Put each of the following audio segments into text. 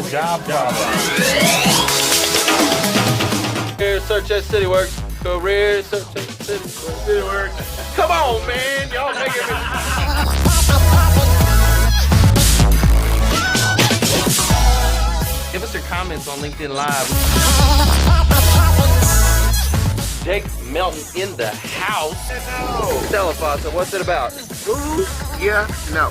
job problem. Career search at CityWorks. Career search at CityWorks. Come on, man. Y'all making me... Give us your comments on LinkedIn Live. Jake Melton in the house. No. Stella Fossa, what's it about? Ooh, yeah, no.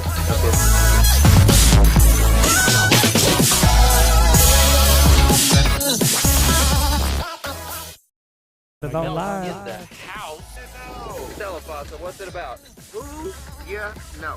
Melton in the house. No. Stella Fossa, what's it about? Ooh, yeah, no.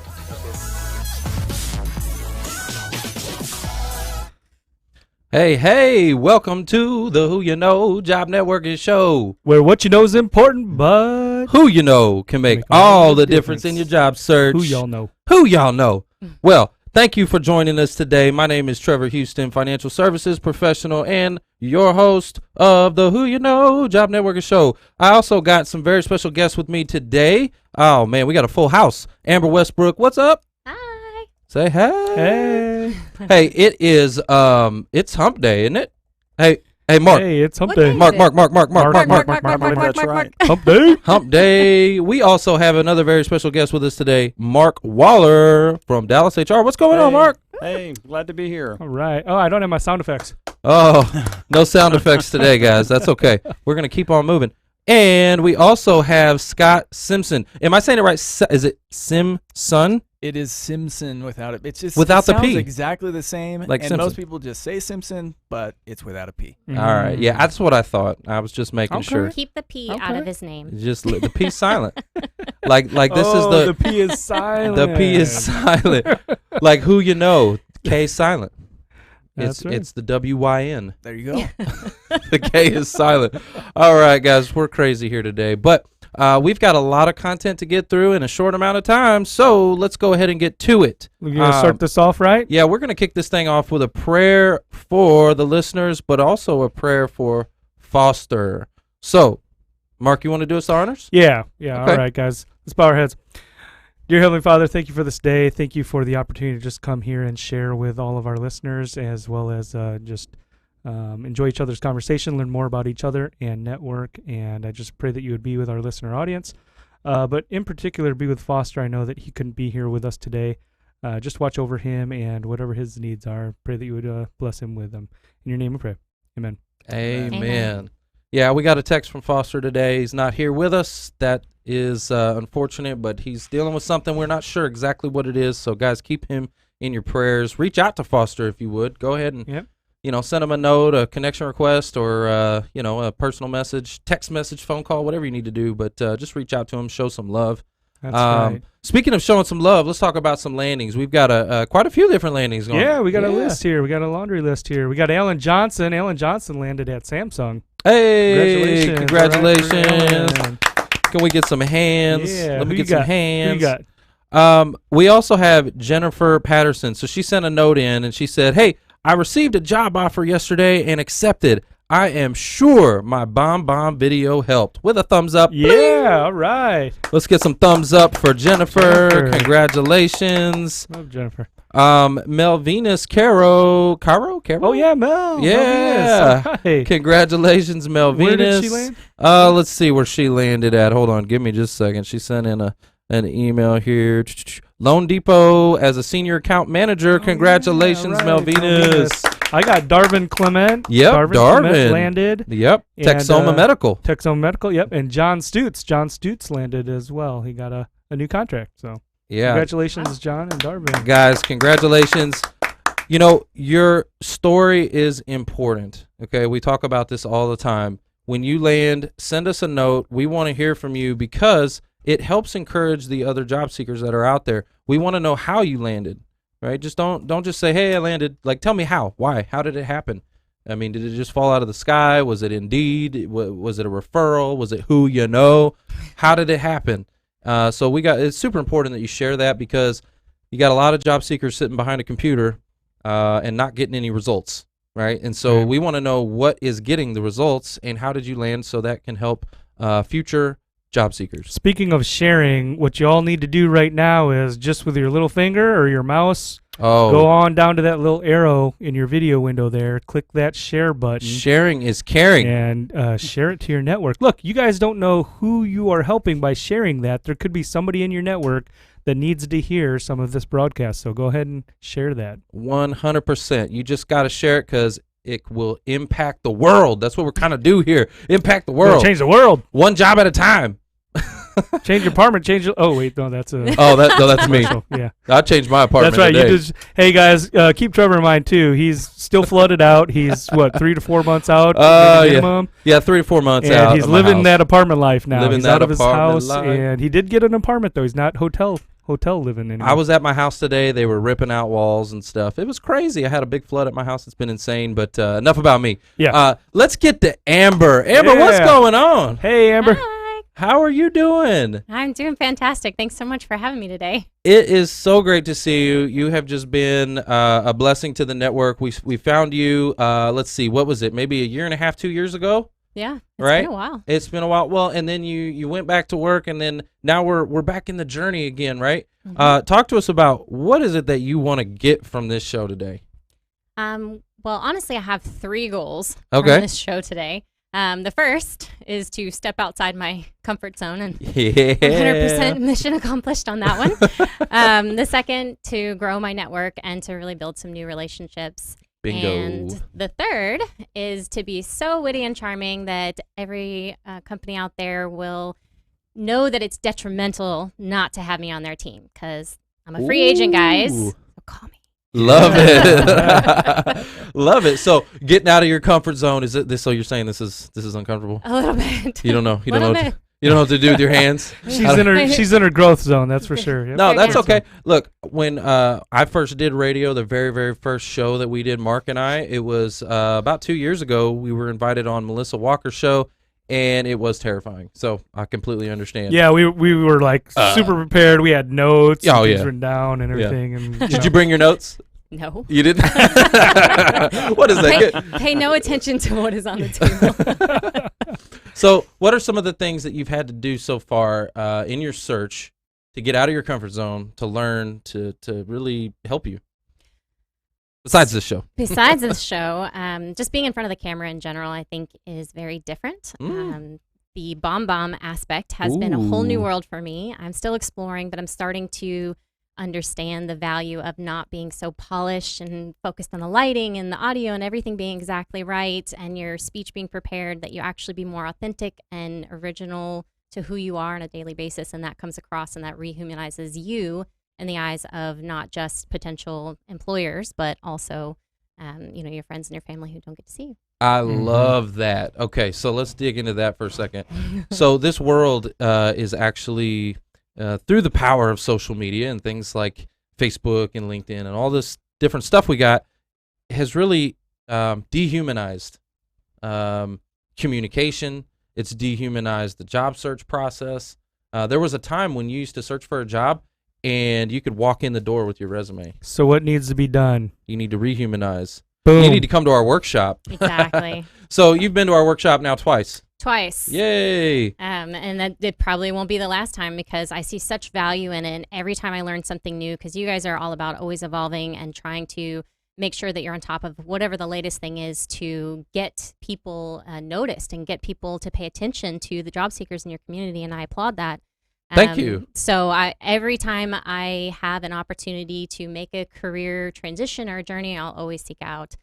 Hey, welcome to the Who You Know Job Networking Show, where what you know is important, but who you know can make all the difference in your job search. Who y'all know? Who y'all know? Well, thank you for joining us today. My name is Trevor Houston, financial services professional and your host of the Who You Know Job Networking Show. I also got some very special guests with me today. Oh, man, we got a full house. Amber Westbrook, what's up? Hi. Say hey. Hey. Hey, it is it's hump day, isn't it? Hey, Mark. Hey, it's hump What day. day? Mark. That's right. Hump day. Hump day. We also have another very special guest with us today, Mark Waller from Dallas HR. What's going on, Mark? Hey, glad to be here. All right. Oh, I don't have my sound effects. Oh, no sound effects today, guys. That's okay. We're going to keep on moving. And we also have Scott Simson. Am I saying it right? Is it Simson? It is Simpson without it. It's just Without it the sounds P. exactly the same. Like and Simpson. most people just say Simpson, but it's without a P. All right. Yeah, that's what I thought. I was just making Okay. sure. Keep the P out of his name. Just the P silent. Like this is the P is silent. the P is silent. Like who you know, K silent. That's right. It's the WYN. There you go. The K is silent. All right, guys, we're crazy here today, but we've got a lot of content to get through in a short amount of time, so let's go ahead and get to it. We're going to start this off right? Yeah, we're going to kick this thing off with a prayer for the listeners, but also a prayer for Foster. So, Mark, you want to do us the honors? Yeah. Okay. All right, guys. Let's bow our heads. Dear Heavenly Father, thank you for this day. Thank you for the opportunity to just come here and share with all of our listeners, as well as just enjoy each other's conversation, learn more about each other, and network. And I just pray that you would be with our listener audience. But in particular, be with Foster. I know that he couldn't be here with us today. Just watch over him and whatever his needs are. Pray that you would bless him with them. In your name we pray. Amen. Amen. Yeah, we got a text from Foster today. He's not here with us. That is unfortunate, but he's dealing with something. We're not sure exactly what it is. So, guys, keep him in your prayers. Reach out to Foster if you would. Go ahead and send him a note, a connection request, or a personal message, text message, phone call, whatever you need to do. But just reach out to him, show some love. That's right. Speaking of showing some love, let's talk about some landings. We've got quite a few different landings going. Yeah, we got a list here. We got a laundry list here. We got Alan Johnson. Alan Johnson landed at Samsung. Hey, congratulations. Right. Can we get some hands? Yeah, Let me who get you some got? hands. Who you got? We also have Jennifer Patterson. So she sent a note in and she said, hey, I received a job offer yesterday and accepted. I am sure my bomb video helped. With a thumbs up. Yeah, Bling! all right. Let's get some thumbs up for Jennifer. Congratulations. Love Jennifer. Melvinus Caro. Oh, yeah, Mel. Yeah. Melvinus. All right. Congratulations, Melvinus. Where did she land? Let's see where she landed at. Hold on. Give me just a second. She sent in an email here. Loan Depot as a senior account manager. Congratulations, yeah, right. Melvinus. I got Darvin Clement. Yep, Darvin. Clement landed. Yep. And, Texoma Medical. Texoma Medical, yep. And John Stutz landed as well. He got a new contract. So Yeah. congratulations, John and Darvin. Guys, congratulations. You know, your story is important. Okay, we talk about this all the time. When you land, send us a note. We want to hear from you because it helps encourage the other job seekers that are out there. We want to know how you landed, right? Just don't just say, hey, I landed. Like, tell me how. Why? How did it happen? I mean, did it just fall out of the sky? Was it Indeed? Was it a referral? Was it who you know? How did it happen? So it's super important that you share that because you got a lot of job seekers sitting behind a computer and not getting any results, right? And so we want to know what is getting the results and how did you land so that can help future job seekers. Speaking of sharing, what you all need to do right now is just with your little finger or your mouse, go on down to that little arrow in your video window there, click that share button. Sharing is caring. And share it to your network. Look, you guys don't know who you are helping by sharing that. There could be somebody in your network that needs to hear some of this broadcast. So go ahead and share that. 100%. You just got to share it because it will impact the world. That's what we're kind of do here. Impact the world. Change the world. One job at a time. Change your apartment. Change your. Oh wait, no, that's a. That's me. Yeah, I changed my apartment. that's right. Today. You just. Hey guys, keep Trevor in mind too. He's still flooded out. He's what 3 to 4 months out. Minimum. Yeah, 3 to 4 months and out. He's living that apartment life now. Living he's that out of his house, life. and he did get an apartment though. He's not hotel living anymore. I was at my house today. They were ripping out walls and stuff. It was crazy. I had a big flood at my house. It's been insane. But enough about me. Yeah. Let's get to Amber. Amber, Yeah. what's going on? Hey Amber. Hi. How are you doing? I'm doing fantastic. Thanks so much for having me today. It is so great to see you. You have just been a blessing to the network. We found you, let's see, what was it? Maybe a year and a half, 2 years ago? Yeah, it's Right? been a while. It's been a while. Well, and then you went back to work, and then now we're back in the journey again, right? Mhm. Talk to us about what is it that you want to get from this show today? Well, honestly, I have 3 goals Okay. from this show today. The first is to step outside my comfort zone and Yeah. 100% mission accomplished on that one. The second, to grow my network and to really build some new relationships. Bingo. And the third is to be so witty and charming that every company out there will know that it's detrimental not to have me on their team, because I'm a free agent, guys. Ooh. So call me. Love it. Love it. So getting out of your comfort zone, is it this? So you're saying this is uncomfortable? A little bit. You don't know. You don't know. Little What bit. you don't know what to do with your hands. She's in her growth zone. That's for sure. Yep. No, Very that's good. okay. Look, when I first did radio, the very, very first show that we did, Mark and I, it was about 2 years ago. We were invited on Melissa Walker's show, and it was terrifying. So I completely understand. Yeah, we were like super prepared. We had notes, Oh, and things yeah. written down, and everything. And Did you bring your notes? No. You didn't. What is that? Good. Pay no attention to what is on the table. So, what are some of the things that you've had to do so far in your search to get out of your comfort zone, to learn, to really help you? Besides this show. Besides this show, just being in front of the camera in general, I think is very different. The bomb aspect has been a whole new Ooh. world for me. I'm still exploring, but I'm starting to understand the value of not being so polished and focused on the lighting and the audio and everything being exactly right, and your speech being prepared, that you actually be more authentic and original to who you are on a daily basis, and that comes across and that rehumanizes you in the eyes of not just potential employers, but also your friends and your family who don't get to see you. I love that. Okay, so let's dig into that for a second. So this world is actually through the power of social media and things like Facebook and LinkedIn and all this different stuff we got, has really dehumanized communication. It's dehumanized the job search process. There was a time when you used to search for a job and you could walk in the door with your resume. So what needs to be done? You need to rehumanize. Boom. You need to come to our workshop. Exactly. So you've been to our workshop now twice. Twice. Yay. And that it probably won't be the last time, because I see such value in it. And every time I learn something new, because you guys are all about always evolving and trying to make sure that you're on top of whatever the latest thing is to get people noticed and get people to pay attention to the job seekers in your community. And I applaud that. Thank you. So every time I have an opportunity to make a career transition or a journey, I'll always seek out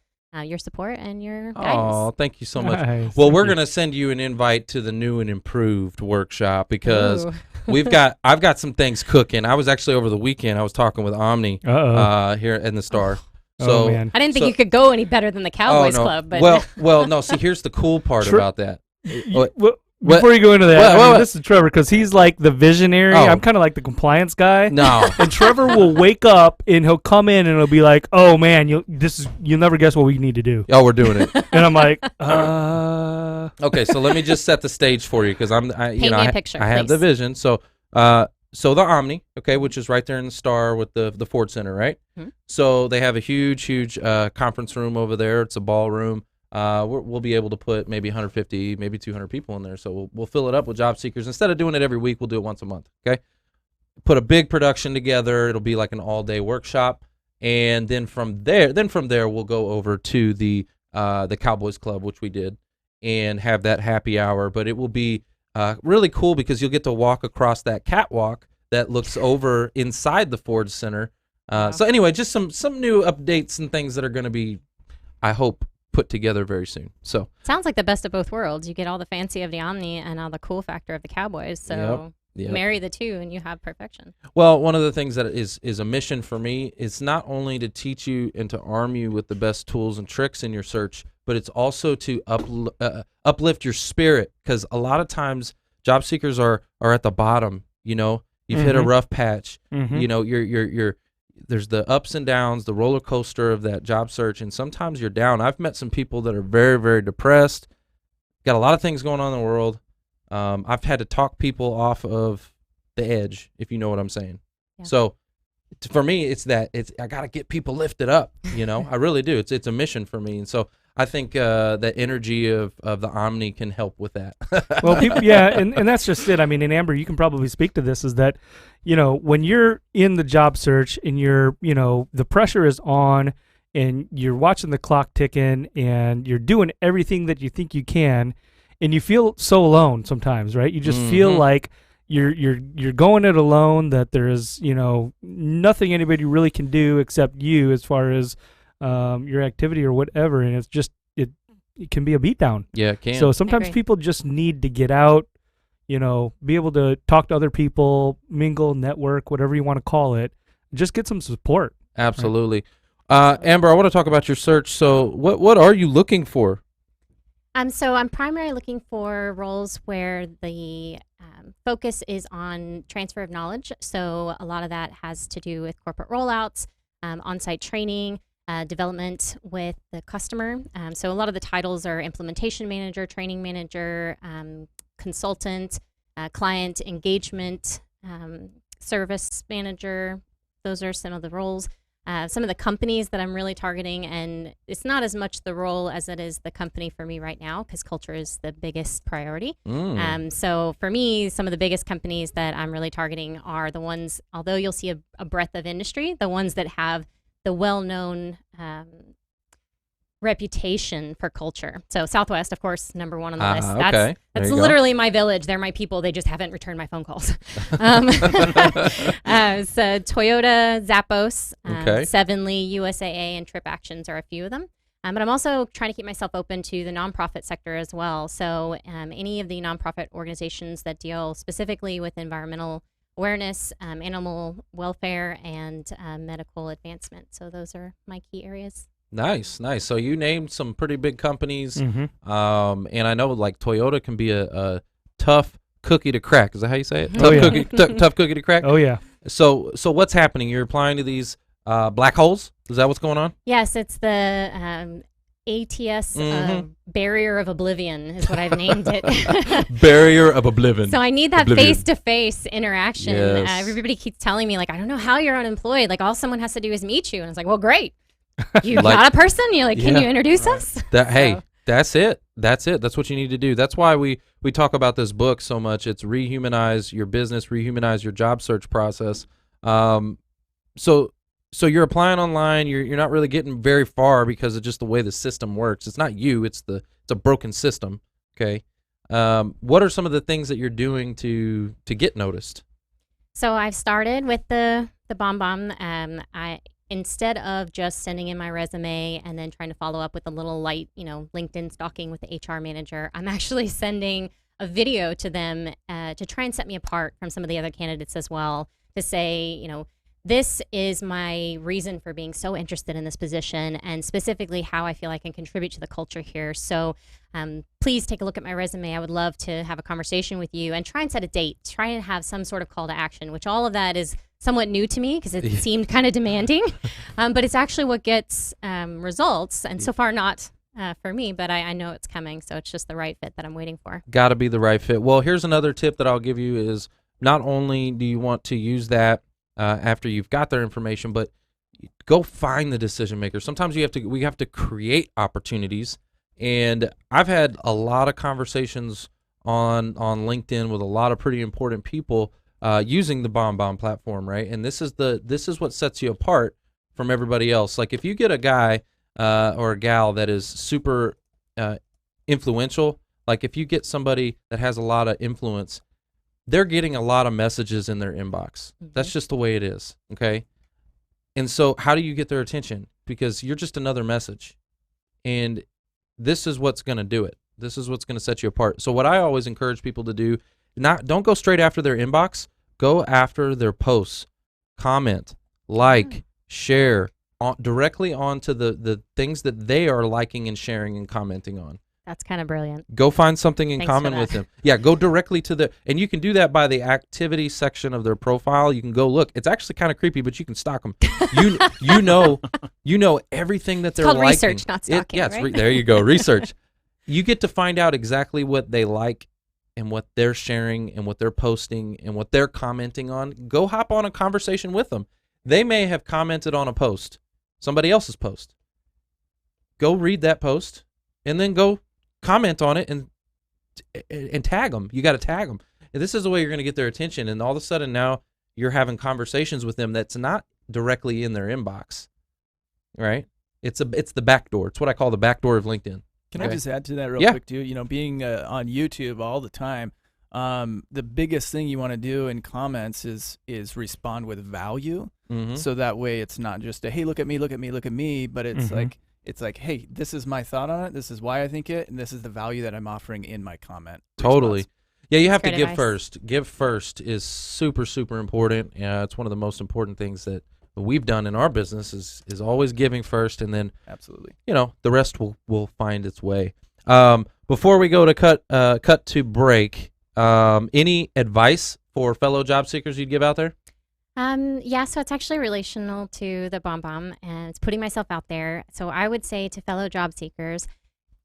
your support and your guidance. Oh, thank you so much. Nice. Well, Thank we're you. going to send you an invite to the new and improved workshop, because Ooh. I've got some things cooking. I was actually over the weekend, I was talking with Omni here in the Star. Oh, man. I didn't think so- you could go any better than the Cowboys no. Club, but Well, no. See, here's the cool part Sure. about that. Well, before you go into that, What- I mean, what- this is Trevor, because he's like the visionary. Oh. I'm kind of like the compliance guy. No. And Trevor will wake up and he'll come in and he'll be like, "Oh man, you'll never guess what we need to do." Oh, we're doing it. And I'm like, Okay, so let me just set the stage for you, because I Paint me a picture, I have the please. vision. So the Omni, okay, which is right there in the Star with the Ford Center, right? Mhm. So they have a huge conference room over there. It's a ballroom. we'll be able to put maybe 150, maybe 200 people in there. So we'll fill it up with job seekers. Instead of doing it every week, we'll do it once a month. Okay. Put a big production together. It'll be like an all-day workshop, and then from there we'll go over to the Cowboys Club, which we did, and have that happy hour. But it will be really cool because you'll get to walk across that catwalk that looks over inside the Ford Center. So anyway, just some new updates and things that are going to be, I hope, put together very soon. So sounds like the best of both worlds. You get all the fancy of the Omni and all the cool factor of the Cowboys. So. Yep. Marry the two and you have perfection. Well, one of the things that is a mission for me is not only to teach you and to arm you with the best tools and tricks in your search, but it's also to uplift your spirit, because a lot of times job seekers are at the bottom. You've hit a rough patch. You're there's the ups and downs, the roller coaster of that job search, and sometimes you're down. I've met some people that are very, very depressed, got a lot of things going on in the world. I've had to talk people off of the edge, if you know what I'm saying. Yeah. So for me, I got to get people lifted up, I really do. It's a mission for me. And so I think that energy of the Omni can help with that. Well, and that's just it. I mean, and Amber, you can probably speak to this, is that, when you're in the job search and you're, the pressure is on and you're watching the clock ticking and you're doing everything that you think you can, and you feel so alone sometimes, right? You just feel like you're going it alone, that there is, nothing anybody really can do except you as far as your activity or whatever, and it's just it can be a beatdown. Yeah, it can. So sometimes people just need to get out, be able to talk to other people, mingle, network, whatever you want to call it, just get some support. Absolutely. Right? Amber, I want to talk about your search. So what are you looking for? So I'm primarily looking for roles where the focus is on transfer of knowledge. So a lot of that has to do with corporate rollouts, on-site training, development with the customer. So a lot of the titles are implementation manager, training manager, consultant, client engagement, service manager. Those are some of the roles. Some of the companies that I'm really targeting, and it's not as much the role as it is the company for me right now, because culture is the biggest priority. So for me, some of the biggest companies that I'm really targeting are the ones, although you'll see a breadth of industry, the ones that have the well-known reputation for culture. So Southwest, of course, number one on the list. Okay. That's literally my village. They're my people. They just haven't returned my phone calls. So Toyota, Zappos, Sevenly, USAA, and Trip Actions are a few of them. But I'm also trying to keep myself open to the nonprofit sector as well. So any of the nonprofit organizations that deal specifically with environmental awareness, animal welfare, and medical advancement. So those are my key areas. Nice. So you named some pretty big companies, and I know like Toyota can be a tough cookie to crack. Is that how you say it? Tough cookie to crack. Oh yeah. So what's happening? You're applying to these black holes. Is that what's going on? Yes, it's the ATS Barrier of Oblivion is what I've named it. Barrier of Oblivion. So I need that face-to-face interaction. Yes. Everybody keeps telling me, like, I don't know how you're unemployed. Like, all someone has to do is meet you. And it's like, well, great. You got a person? You're like, can you introduce us? Hey, that's it. That's what you need to do. That's why we talk about this book so much. It's rehumanize your business, rehumanize your job search process. So you're applying online. You're not really getting very far because of just the way the system works. It's not you. It's a broken system. Okay. What are some of the things that you're doing to get noticed? So I've started with the BombBomb. Instead of just sending in my resume and then trying to follow up with a little light, LinkedIn stalking with the HR manager, I'm actually sending a video to them to try and set me apart from some of the other candidates as well, to say, this is my reason for being so interested in this position, and specifically how I feel I can contribute to the culture here. So please take a look at my resume. I would love to have a conversation with you and try and set a date, try and have some sort of call to action, which all of that is somewhat new to me because it seemed kind of demanding, but it's actually what gets results, and so far not for me, but I know it's coming, so it's just the right fit that I'm waiting for. Got to be the right fit. Well, here's another tip that I'll give you is not only do you want to use that after you've got their information, but go find the decision maker. Sometimes we have to create opportunities And I've had a lot of conversations on LinkedIn with a lot of pretty important people using the BombBomb platform, right? And this is what sets you apart from everybody else. Like if you get a guy or a gal that is super influential, like if you get somebody that has a lot of influence, they're getting a lot of messages in their inbox. That's just the way it is, okay? And so how do you get their attention? Because you're just another message. And this is what's going to do it. This is what's going to set you apart. So what I always encourage people to do, don't go straight after their inbox. Go after their posts. Comment, like, share directly onto the things that they are liking and sharing and commenting on. That's kind of brilliant. Go find something in Thanks common with them. Yeah, go directly to and you can do that by the activity section of their profile. You can go look. It's actually kind of creepy, but you can stalk them. You know everything that they're called liking. research, not stalking, right? There you go, research. You get to find out exactly what they like and what they're sharing and what they're posting and what they're commenting on. Go hop on a conversation with them. They may have commented on a post, somebody else's post. Go read that post and then go comment on it and tag them. You got to tag them. And this is the way you're going to get their attention. And all of a sudden now you're having conversations with them that's not directly in their inbox, right? It's the back door. It's what I call the back door of LinkedIn. Can I just add to that real quick too? You know, being on YouTube all the time, the biggest thing you want to do in comments is respond with value. So that way it's not just a, hey, look at me, look at me, look at me, but it's like, hey, this is my thought on it. This is why I think it, and this is the value that I'm offering in my comment. Totally. Response. Yeah, you have to Great give advice. first. Give first is super, super important. It's one of the most important things that we've done in our business is always giving first, and then Absolutely. the rest will find its way. Before we go to cut to break, any advice for fellow job seekers you'd give out there? Yeah, so it's actually relational to the BombBomb, and it's putting myself out there. So I would say to fellow job seekers,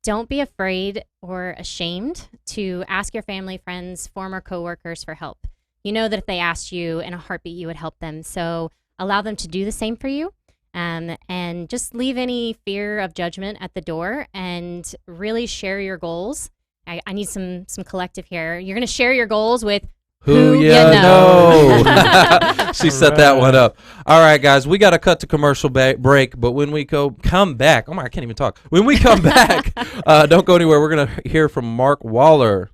don't be afraid or ashamed to ask your family, friends, former coworkers for help. You know that if they asked you in a heartbeat, you would help them. So allow them to do the same for you, and just leave any fear of judgment at the door and really share your goals. I need some collective here. You're going to share your goals with who you know. She set that one up. All right, guys, we got to cut to commercial break, but when we come back, I can't even talk. When we come back, don't go anywhere. We're going to hear from Mark Waller.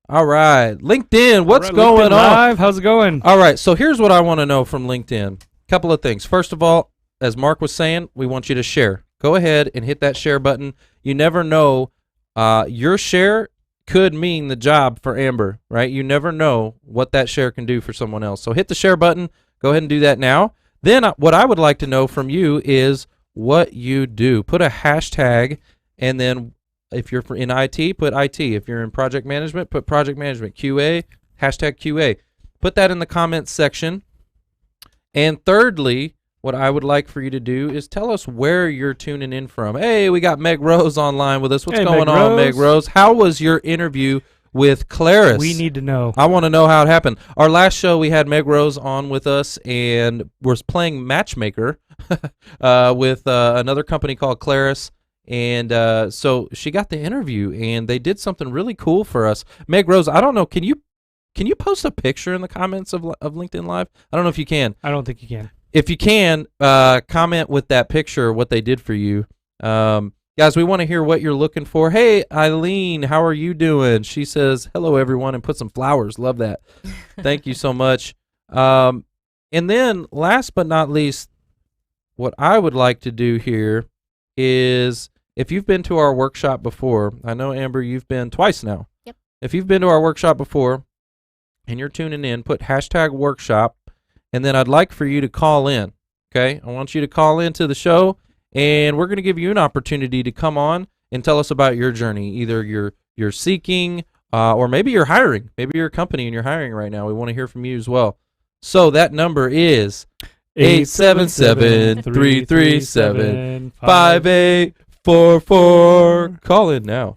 All right, LinkedIn, what's going LinkedIn on? Live, how's it going? All right, so here's what I want to know from LinkedIn. Couple of things. First of all, as Mark was saying, we want you to share. Go ahead and hit that share button. You never know. Your share could mean the job for Amber, right? You never know what that share can do for someone else. So hit the share button. Go ahead and do that now. Then what I would like to know from you is what you do. Put a hashtag, and then if you're in IT, put IT. If you're in project management, put project management. QA, hashtag QA. Put that in the comments section. And thirdly, what I would like for you to do is tell us where you're tuning in from. Hey, we got Meg Rose online with us. What's going on, Meg Rose? How was your interview with Claris? We need to know. I want to know how it happened. Our last show, we had Meg Rose on with us, and we're playing Matchmaker with another company called Claris. And so she got the interview, and they did something really cool for us. Meg Rose, I don't know, can you post a picture in the comments of LinkedIn Live? I don't know if you can. I don't think you can. If you can, comment with that picture what they did for you. Guys, we want to hear what you're looking for. Hey, Eileen, how are you doing? She says, hello, everyone, and put some flowers. Love that. Thank you so much. And then last but not least, what I would like to do here is if you've been to our workshop before, I know, Amber, you've been twice now. Yep. If you've been to our workshop before and you're tuning in, put hashtag workshop. And then I'd like for you to call in, okay? I want you to call into the show, and we're going to give you an opportunity to come on and tell us about your journey. Either you're seeking or maybe you're hiring. Maybe you're a company and you're hiring right now. We want to hear from you as well. So that number is 877-337-5844. Call in now.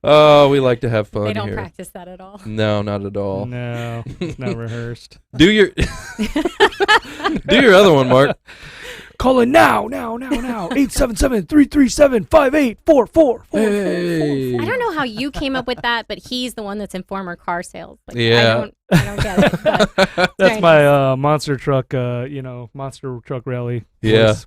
Oh, we like to have fun here. They don't practice that at all. No, not at all. No, it's not rehearsed. Do your other one, Mark. Call in now. 877-337-5844. Hey. I don't know how you came up with that, but he's the one that's in former car sales. Like, Yeah. I don't get it. But That's my monster truck, monster truck rally. Yeah. voice.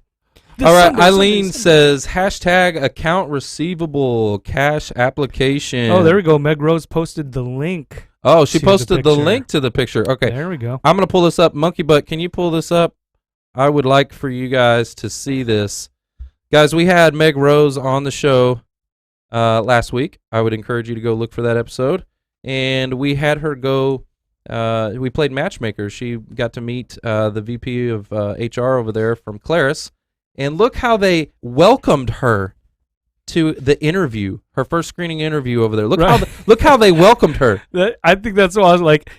All right, Eileen says hashtag account receivable cash application. Oh, there we go. Meg Rose posted the link. Oh, she to posted the picture. link to the picture. Okay, There we go. I'm gonna pull this up. Monkey Butt, can you pull this up? I would like for you guys to see this. Guys, we had Meg Rose on the show last week. I would encourage you to go look for that episode. And we had her go. We played matchmaker. She got to meet the VP of HR over there from Claris. And look how they welcomed her to the interview, her first screening interview over there. Look look how they welcomed her. I think that's why I was like,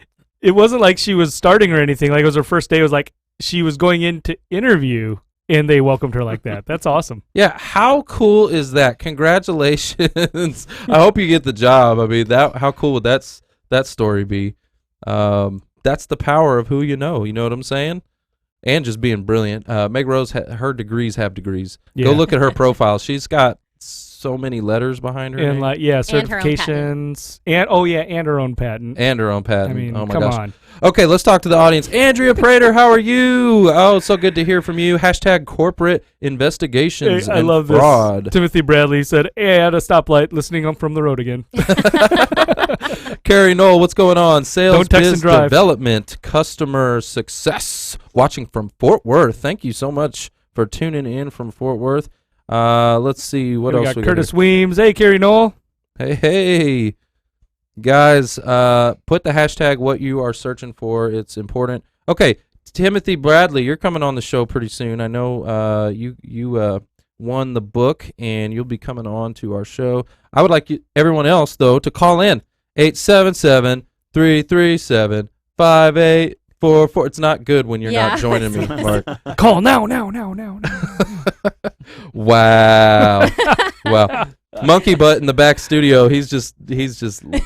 it wasn't like she was starting or anything. Like it was her first day. It was like she was going in to interview, and they welcomed her like that. That's awesome. Yeah, how cool is that? Congratulations! I hope you get the job. I mean, how cool would that story be? That's the power of who you know. You know what I'm saying? And just being brilliant. Meg Rose, her degrees have degrees. Yeah. Go look at her profile. She's got so many letters behind her And name. like certifications, and her own patent. And her own patent. I mean, oh my come gosh. on. Okay, let's talk to the audience. Andrea Prater, how are you? Oh, so good to hear from you. Hashtag corporate investigations I and love fraud. this. Timothy Bradley said, "Hey, at a stoplight, listening from the road again." Carrie Knoll, what's going on? Sales, Don't text biz and drive. development, customer success. Watching from Fort Worth. Thank you so much for tuning in from Fort Worth. Let's see what we else got we Curtis got. Weems. Hey, Carrie Knoll. Hey, guys, put the hashtag what you are searching for. It's important. Okay, Timothy Bradley, you're coming on the show pretty soon. I know you won the book, and you'll be coming on to our show. I would like everyone else, though, to call in. 877-337-5844. It's not good when you're not joining me, Mark. Call now. Wow. Wow. Monkey Butt in the back studio, he's just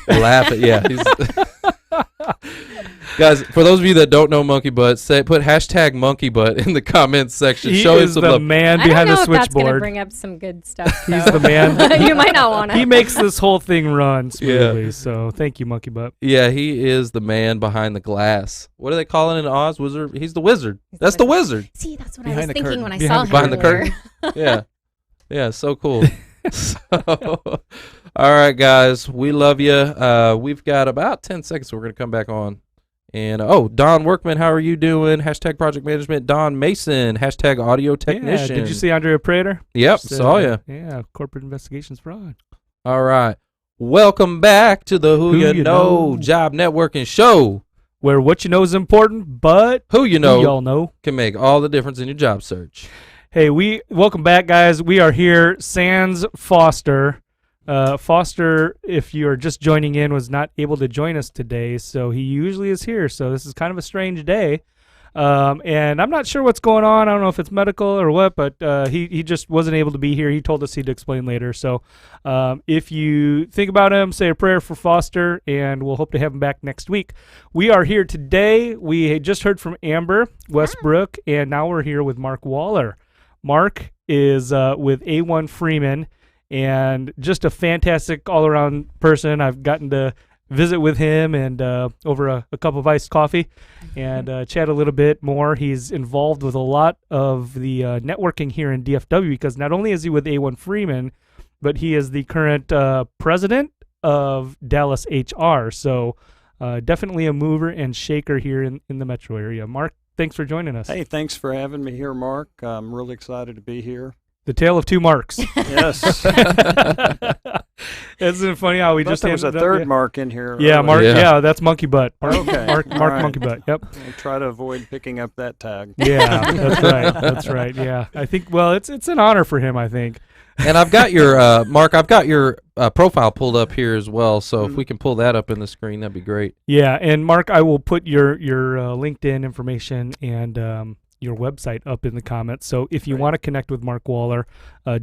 laughing. Yeah. Guys, for those of you that don't know Monkey Butt, put hashtag Monkey Butt in the comments section. He Show him is some the love. man I behind don't the know if that's going to switchboard. bring up some good stuff. He's though. the man. You might not want to. He makes this whole thing run smoothly. So thank you, Monkey Butt. Yeah, he is the man behind the glass. What do they call it in Oz? Wizard? He's the wizard. That's the wizard. See, that's what Behind I was the thinking curtain. when I Behind saw the him Behind the earlier. curtain. Yeah. Yeah, so cool. So, all right, guys, we love you. We've got about 10 seconds. So we're going to come back on. And, Don Workman, how are you doing? Hashtag project management. Don Mason, hashtag audio technician. Yeah, did you see Andrea Prater? Yep, Said, saw you. Yeah, corporate investigations fraud. All right. Welcome back to the Who You Know Job Networking Show. Where what you know is important, but Who you know y'all know can make all the difference in your job search. Hey, welcome back, guys. We are here. Sans Foster. Foster, if you're just joining in, was not able to join us today, so he usually is here. So this is kind of a strange day. And I'm not sure what's going on. I don't know if it's medical or what, but he just wasn't able to be here. He told us he'd explain later. So if you think about him, say a prayer for Foster, and we'll hope to have him back next week. We are here today. We had just heard from Amber Westbrook, and now we're here with Mark Waller. Mark is with A1 Freeman, and just a fantastic all-around person. I've gotten to visit with him and over a cup of iced coffee and chat a little bit more. He's involved with a lot of the networking here in DFW because not only is he with A1 Freeman, but he is the current president of Dallas HR. So definitely a mover and shaker here in the metro area. Mark, thanks for joining us. Hey, thanks for having me here, Mark. I'm really excited to be here. The tale of two Marks. Yes. Isn't it funny how we just there was a ended up- third Mark in here. Yeah, Mark. Yeah. Yeah, that's Monkey Butt. Mark, Okay. Mark All right. Monkey Butt. Yep. I'll try to avoid picking up that tag. Yeah, that's right. That's right. Yeah, I think. Well, it's an honor for him. I think. And I've got your Mark. I've got your profile pulled up here as well. So if we can pull that up in the screen, that'd be great. Yeah, and Mark, I will put your LinkedIn information and your website up in the comments. So if you want to connect with Mark Waller,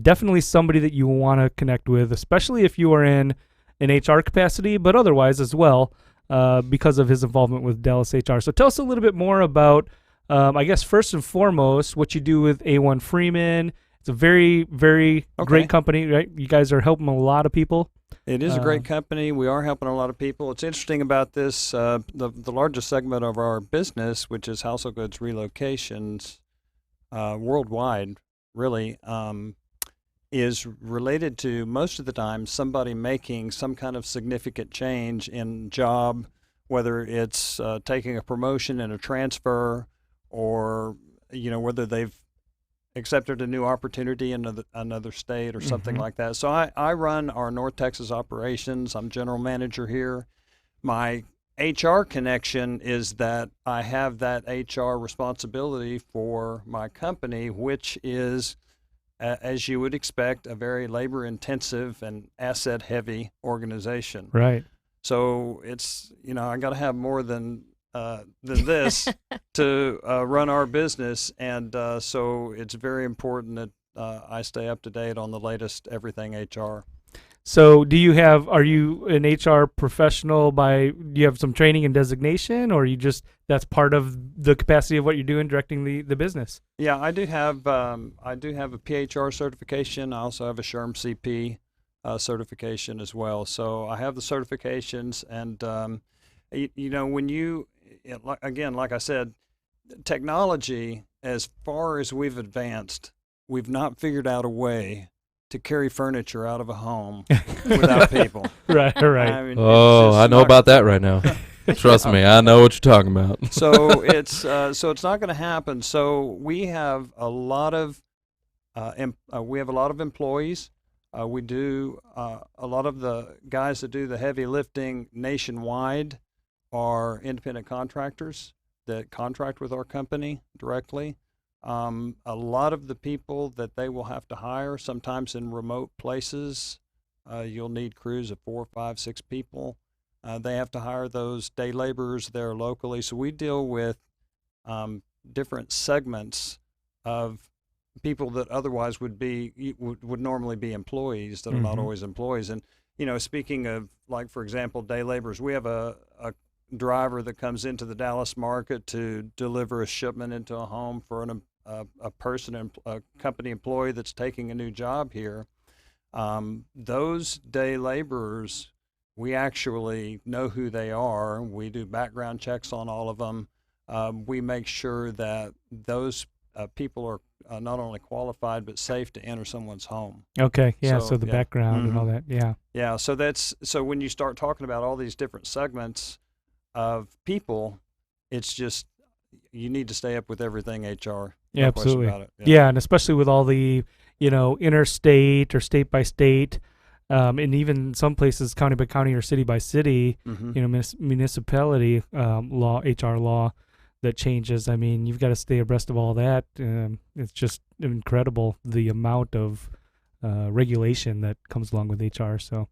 definitely somebody that you want to connect with, especially if you are in an HR capacity, but otherwise as well, because of his involvement with Dallas HR. So tell us a little bit more about I guess first and foremost, what you do with A1 Freeman. It's a very, very great company, right? You guys are helping a lot of people. It is a great company. We are helping a lot of people. It's interesting about this, the largest segment of our business, which is household goods relocations worldwide, really, is related to, most of the time, somebody making some kind of significant change in job, whether it's taking a promotion and a transfer, or whether they've accepted a new opportunity in another state or something like that. So I run our North Texas operations. I'm general manager here. My HR connection is that I have that HR responsibility for my company, which is, as you would expect, a very labor-intensive and asset-heavy organization. Right. So it's, I got to have more than this to run our business, and so it's very important that I stay up to date on the latest everything HR. So are you an HR professional do you have some training and designation, or that's part of the capacity of what you're doing, directing the business? Yeah, I do have a PHR certification. I also have a SHRM CP certification as well. So I have the certifications, and when you, again, like I said, technology, as far as we've advanced, we've not figured out a way to carry furniture out of a home without people. Right. I know about that right now. Trust me, I know what you're talking about. So it's not going to happen. So we have a lot of employees. We do a lot of the guys that do the heavy lifting nationwide are independent contractors that contract with our company directly. A lot of the people that they will have to hire, sometimes in remote places, you'll need crews of 4, 5, 6 people. They have to hire those day laborers there locally. So we deal with different segments of people that otherwise would normally be employees that are not always employees. And speaking of, like, for example, day laborers, we have a driver that comes into the Dallas market to deliver a shipment into a home for a person, a company employee that's taking a new job here. Those day laborers, we actually know who they are. We do background checks on all of them. We make sure that those people are not only qualified but safe to enter someone's home. Okay, yeah. So the background and all that, yeah. Yeah. So when you start talking about all these different segments of people, it's just, you need to stay up with everything HR. Yeah, absolutely. About it. Yeah, and especially with all the, interstate or state by state, and even some places county by county or city by city, municipality law, HR law that changes. I mean, you've got to stay abreast of all that. It's just incredible the amount of regulation that comes along with HR. So,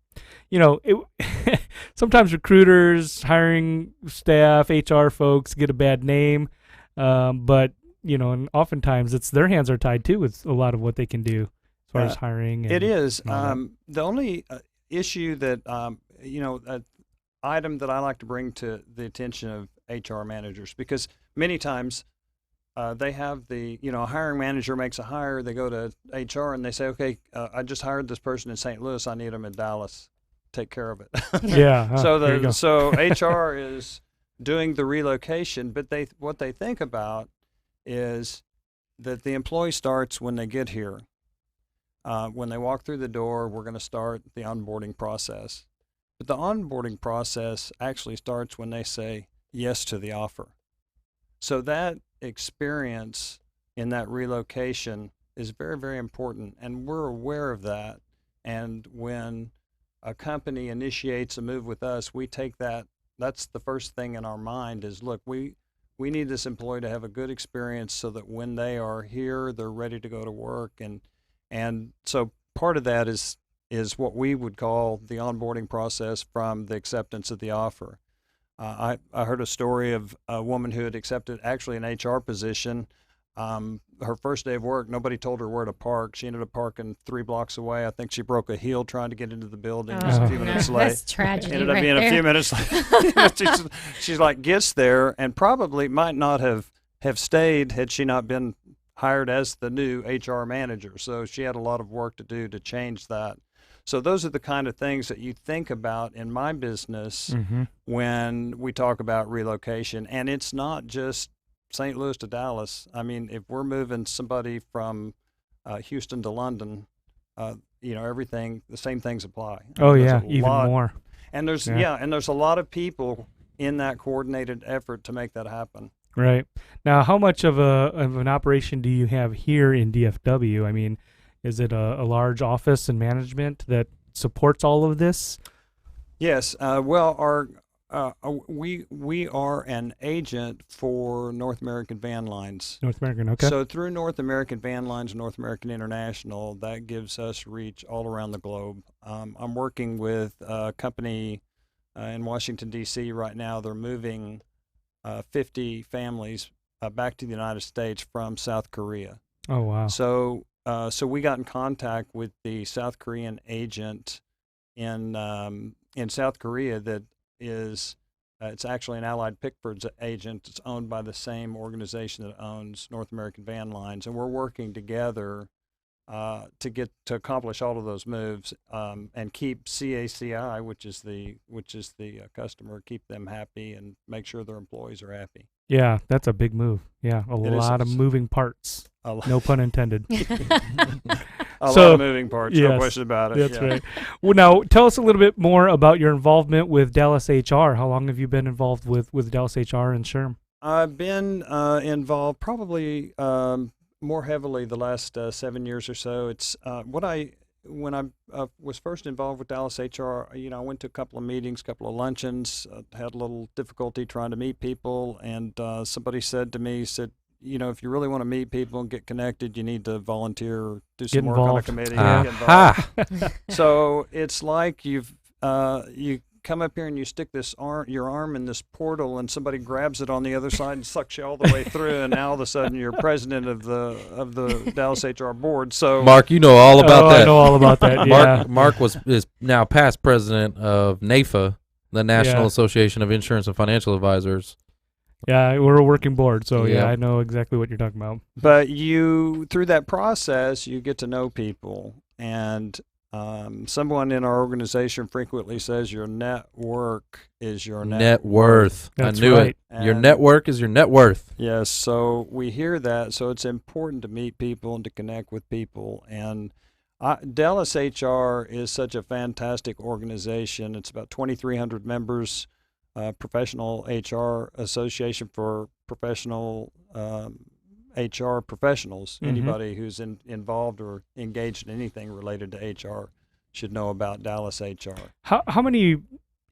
sometimes recruiters, hiring staff, HR folks get a bad name, but and oftentimes their hands are tied too with a lot of what they can do as far as hiring. It is. The only issue that an item that I like to bring to the attention of HR managers, because many times they have a hiring manager makes a hire, they go to HR and they say, okay, I just hired this person in St. Louis, I need them in Dallas, take care of it. Yeah. So HR is doing the relocation, but what they think about is that the employee starts when they get here. When they walk through the door, we're going to start the onboarding process. But the onboarding process actually starts when they say yes to the offer. So that experience in that relocation is very, very important, and we're aware of that. And when a company initiates a move with us, we take that's the first thing in our mind is, look, we need this employee to have a good experience so that when they are here, they're ready to go to work. And so part of that is what we would call the onboarding process from the acceptance of the offer. I heard a story of a woman who had accepted actually an HR position. Her first day of work, nobody told her where to park. She ended up parking 3 blocks away. I think she broke a heel trying to get into the building. It was a few minutes late. That's tragedy. Ended up being a few minutes late. She's like, gets there and probably might not have have stayed had she not been hired as the new HR manager. So she had a lot of work to do to change that. So those are the kind of things that you think about in my business when we talk about relocation. And it's not just St. Louis to Dallas. I mean, if we're moving somebody from Houston to London, everything, the same things apply. Oh, yeah, even more. And there's there's a lot of people in that coordinated effort to make that happen. Right. Now, how much of an operation do you have here in DFW? I mean, is it a large office and management that supports all of this? Yes. We are an agent for North American Van Lines. North American, okay. So through North American Van Lines, North American International, that gives us reach all around the globe. I'm working with a company in Washington, D.C. right now. They're moving 50 families back to the United States from South Korea. Oh, wow. So we got in contact with the South Korean agent in South Korea that is it's actually an Allied Pickford's agent. It's owned by the same organization that owns North American Van Lines, and we're working together to accomplish all of those moves and keep CACI, which is the customer, keep them happy and make sure their employees are happy. Yeah, that's a big move. Yeah, a lot of moving parts. No pun intended. A lot of moving parts, yes, no question about it. That's right. Well, now tell us a little bit more about your involvement with Dallas HR. How long have you been involved with Dallas HR and SHRM? I've been involved probably more heavily the last 7 years or so. It's when I was first involved with Dallas HR, I went to a couple of meetings, a couple of luncheons, had a little difficulty trying to meet people, and somebody said to me, if you really want to meet people and get connected, you need to volunteer or do some work on a committee. Get involved. So it's like you come up here and you stick your arm in this portal, and somebody grabs it on the other side and sucks you all the way through, and now all of a sudden you're president of the Dallas HR board. So Mark, you know all about that. I know all about that. Yeah. Mark is now past president of NAFA, the National Association of Insurance and Financial Advisors. Yeah, we're a working board, so yeah, I know exactly what you're talking about. But through that process, you get to know people, and someone in our organization frequently says your network is your net worth. That's I knew right. it. Your network is your net worth. Yes, so we hear that. So it's important to meet people and to connect with people. And Dallas HR is such a fantastic organization. It's about 2,300 members, professional HR association for professional HR professionals. Anybody who's involved or engaged in anything related to HR should know about Dallas HR. How many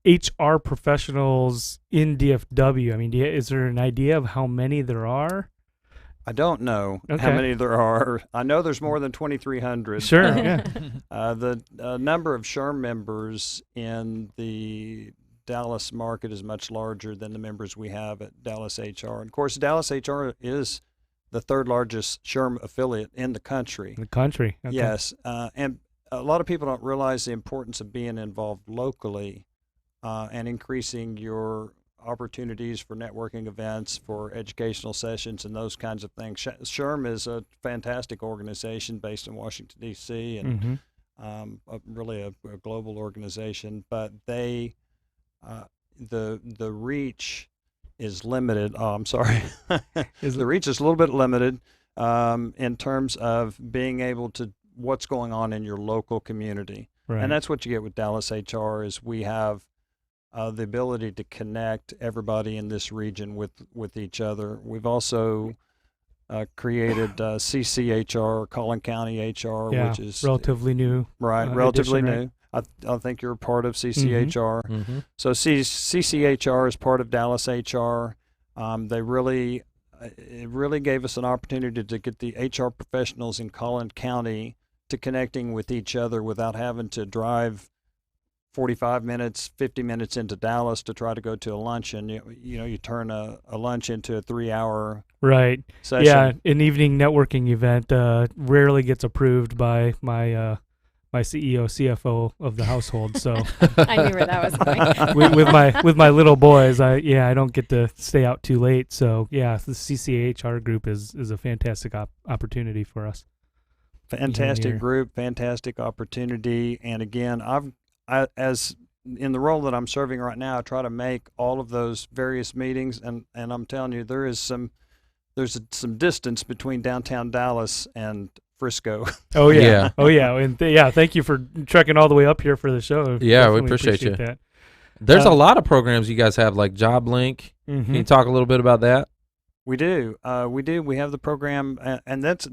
HR professionals in DFW? I mean, is there an idea of how many there are? I don't know how many there are. I know there's more than 2,300. Sure. Yeah. The number of SHRM members in the Dallas market is much larger than the members we have at Dallas HR. And of course, Dallas HR is the third largest SHRM affiliate in the country. Okay. Yes. And a lot of people don't realize the importance of being involved locally and increasing your opportunities for networking events, for educational sessions, and those kinds of things. SHRM is a fantastic organization based in Washington, D.C., and really a global organization. But the reach is limited. Oh, I'm sorry. The reach is a little bit limited in terms of being able to what's going on in your local community. Right. And that's what you get with Dallas HR is we have the ability to connect everybody in this region with each other. We've also created CCHR, Collin County HR, which is relatively new. Right, relatively new. Right? I think you're a part of CCHR. Mm-hmm. So CCHR is part of Dallas HR. It really gave us an opportunity to get the HR professionals in Collin County to connecting with each other without having to drive 45 minutes, 50 minutes into Dallas to try to go to a luncheon. You turn a lunch into a 3-hour session. Yeah, an evening networking event rarely gets approved by my my CEO, CFO of the household. So I knew where that was going. with my little boys, I don't get to stay out too late. So yeah, the CCHR group is a fantastic opportunity for us. Fantastic group, fantastic opportunity, and again, as in the role that I'm serving right now, I try to make all of those various meetings, and I'm telling you, there's some distance between downtown Dallas and Frisco. Oh yeah, oh yeah, and thank you for trekking all the way up here for the show. Yeah, we appreciate you. That. There's a lot of programs you guys have, like JobLink. Mm-hmm. Can you talk a little bit about that? We do. We have the program, and that's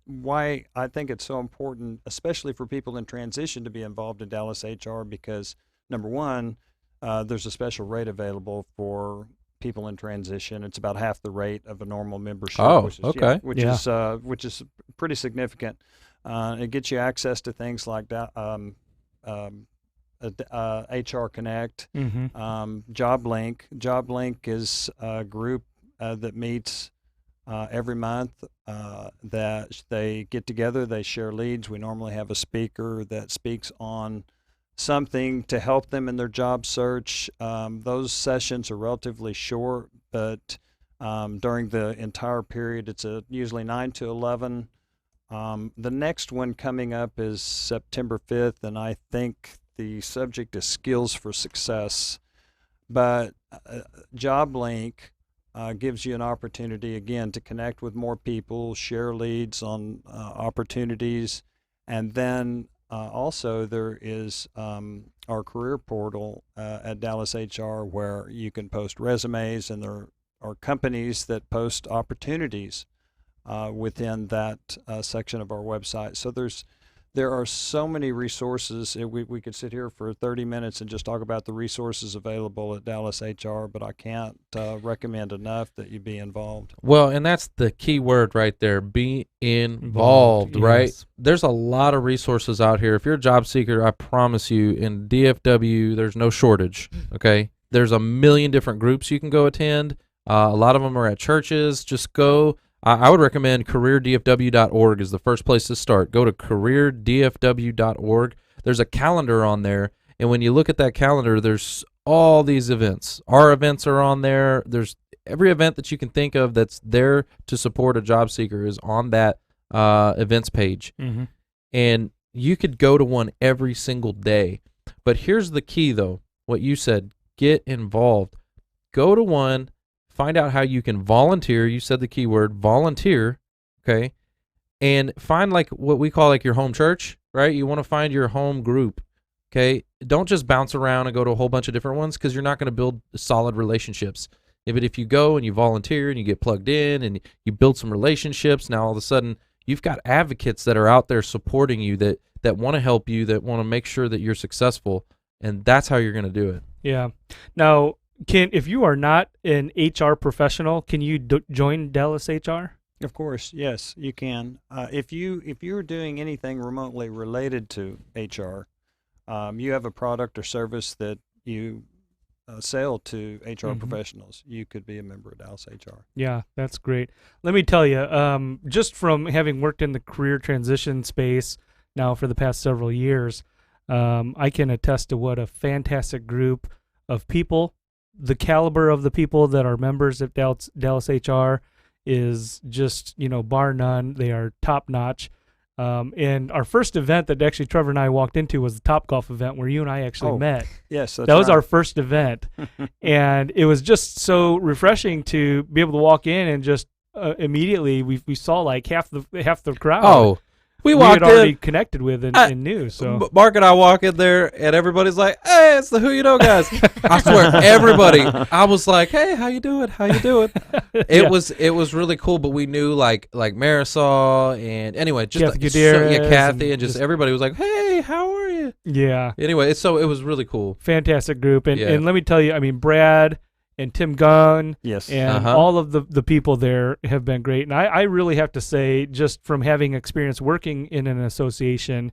why I think it's so important, especially for people in transition, to be involved in Dallas HR, because number one, there's a special rate available for people in transition. It's about half the rate of a normal membership. Oh, which is, okay. Which is pretty significant. It gets you access to things like that. HR Connect, JobLink. JobLink is a group that meets every month. That they get together, they share leads. We normally have a speaker that speaks on something to help them in their job search. Those sessions are relatively short, but during the entire period, it's usually 9 to 11. The next one coming up is September 5th, and I think the subject is skills for success. But JobLink gives you an opportunity, again, to connect with more people, share leads on opportunities, and then also there is our career portal at Dallas HR, where you can post resumes, and there are companies that post opportunities within that section of our website. So there are so many resources. We could sit here for 30 minutes and just talk about the resources available at Dallas HR, but I can't recommend enough that you be involved. Well, and that's the key word right there, be involved, right? Yes. There's a lot of resources out here. If you're a job seeker, I promise you, in DFW, there's no shortage, okay? There's a million different groups you can go attend. A lot of them are at churches. Just go. I would recommend careerdfw.org is the first place to start. Go to careerdfw.org. There's a calendar on there, and when you look at that calendar, there's all these events. Our events are on there. There's every event that you can think of that's there to support a job seeker is on that events page. Mm-hmm. And you could go to one every single day. But here's the key, though, what you said, get involved. Go to one. Find out how you can volunteer. You said the key word, volunteer, okay? And find like what we call like your home church, right? You want to find your home group, okay? Don't just bounce around and go to a whole bunch of different ones, because you're not going to build solid relationships. But if you go and you volunteer and you get plugged in and you build some relationships, now all of a sudden you've got advocates that are out there supporting you that want to help you, that want to make sure that you're successful, and that's how you're going to do it. Yeah. Now, if you are not an HR professional, can you join Dallas HR? Of course, yes, you can. If you're doing anything remotely related to HR, you have a product or service that you sell to HR professionals, you could be a member of Dallas HR. Yeah, that's great. Let me tell you, just from having worked in the career transition space now for the past several years, I can attest to what a fantastic group of people. The caliber of the people that are members of Dallas HR is just, bar none. They are top notch. And our first event that actually Trevor and I walked into was the Topgolf event where you and I actually met. Yes, that was our first event. And it was just so refreshing to be able to walk in and just immediately we saw like half the crowd. Oh, we had walked already in, connected with and knew. So Mark and I walk in there, and everybody's like, "Hey, it's the Who You Know guys." I swear, everybody. I was like, "Hey, how you doing? How you doing?" It was really cool. But we knew like Marisol and anyway, just Kathy Gutierrez Kathy, and just everybody was like, "Hey, how are you?" Yeah. Anyway, so it was really cool. Fantastic group, and let me tell you, I mean, Brad and Tim Gunn, yes, and all of the people there have been great. And I really have to say, just from having experience working in an association,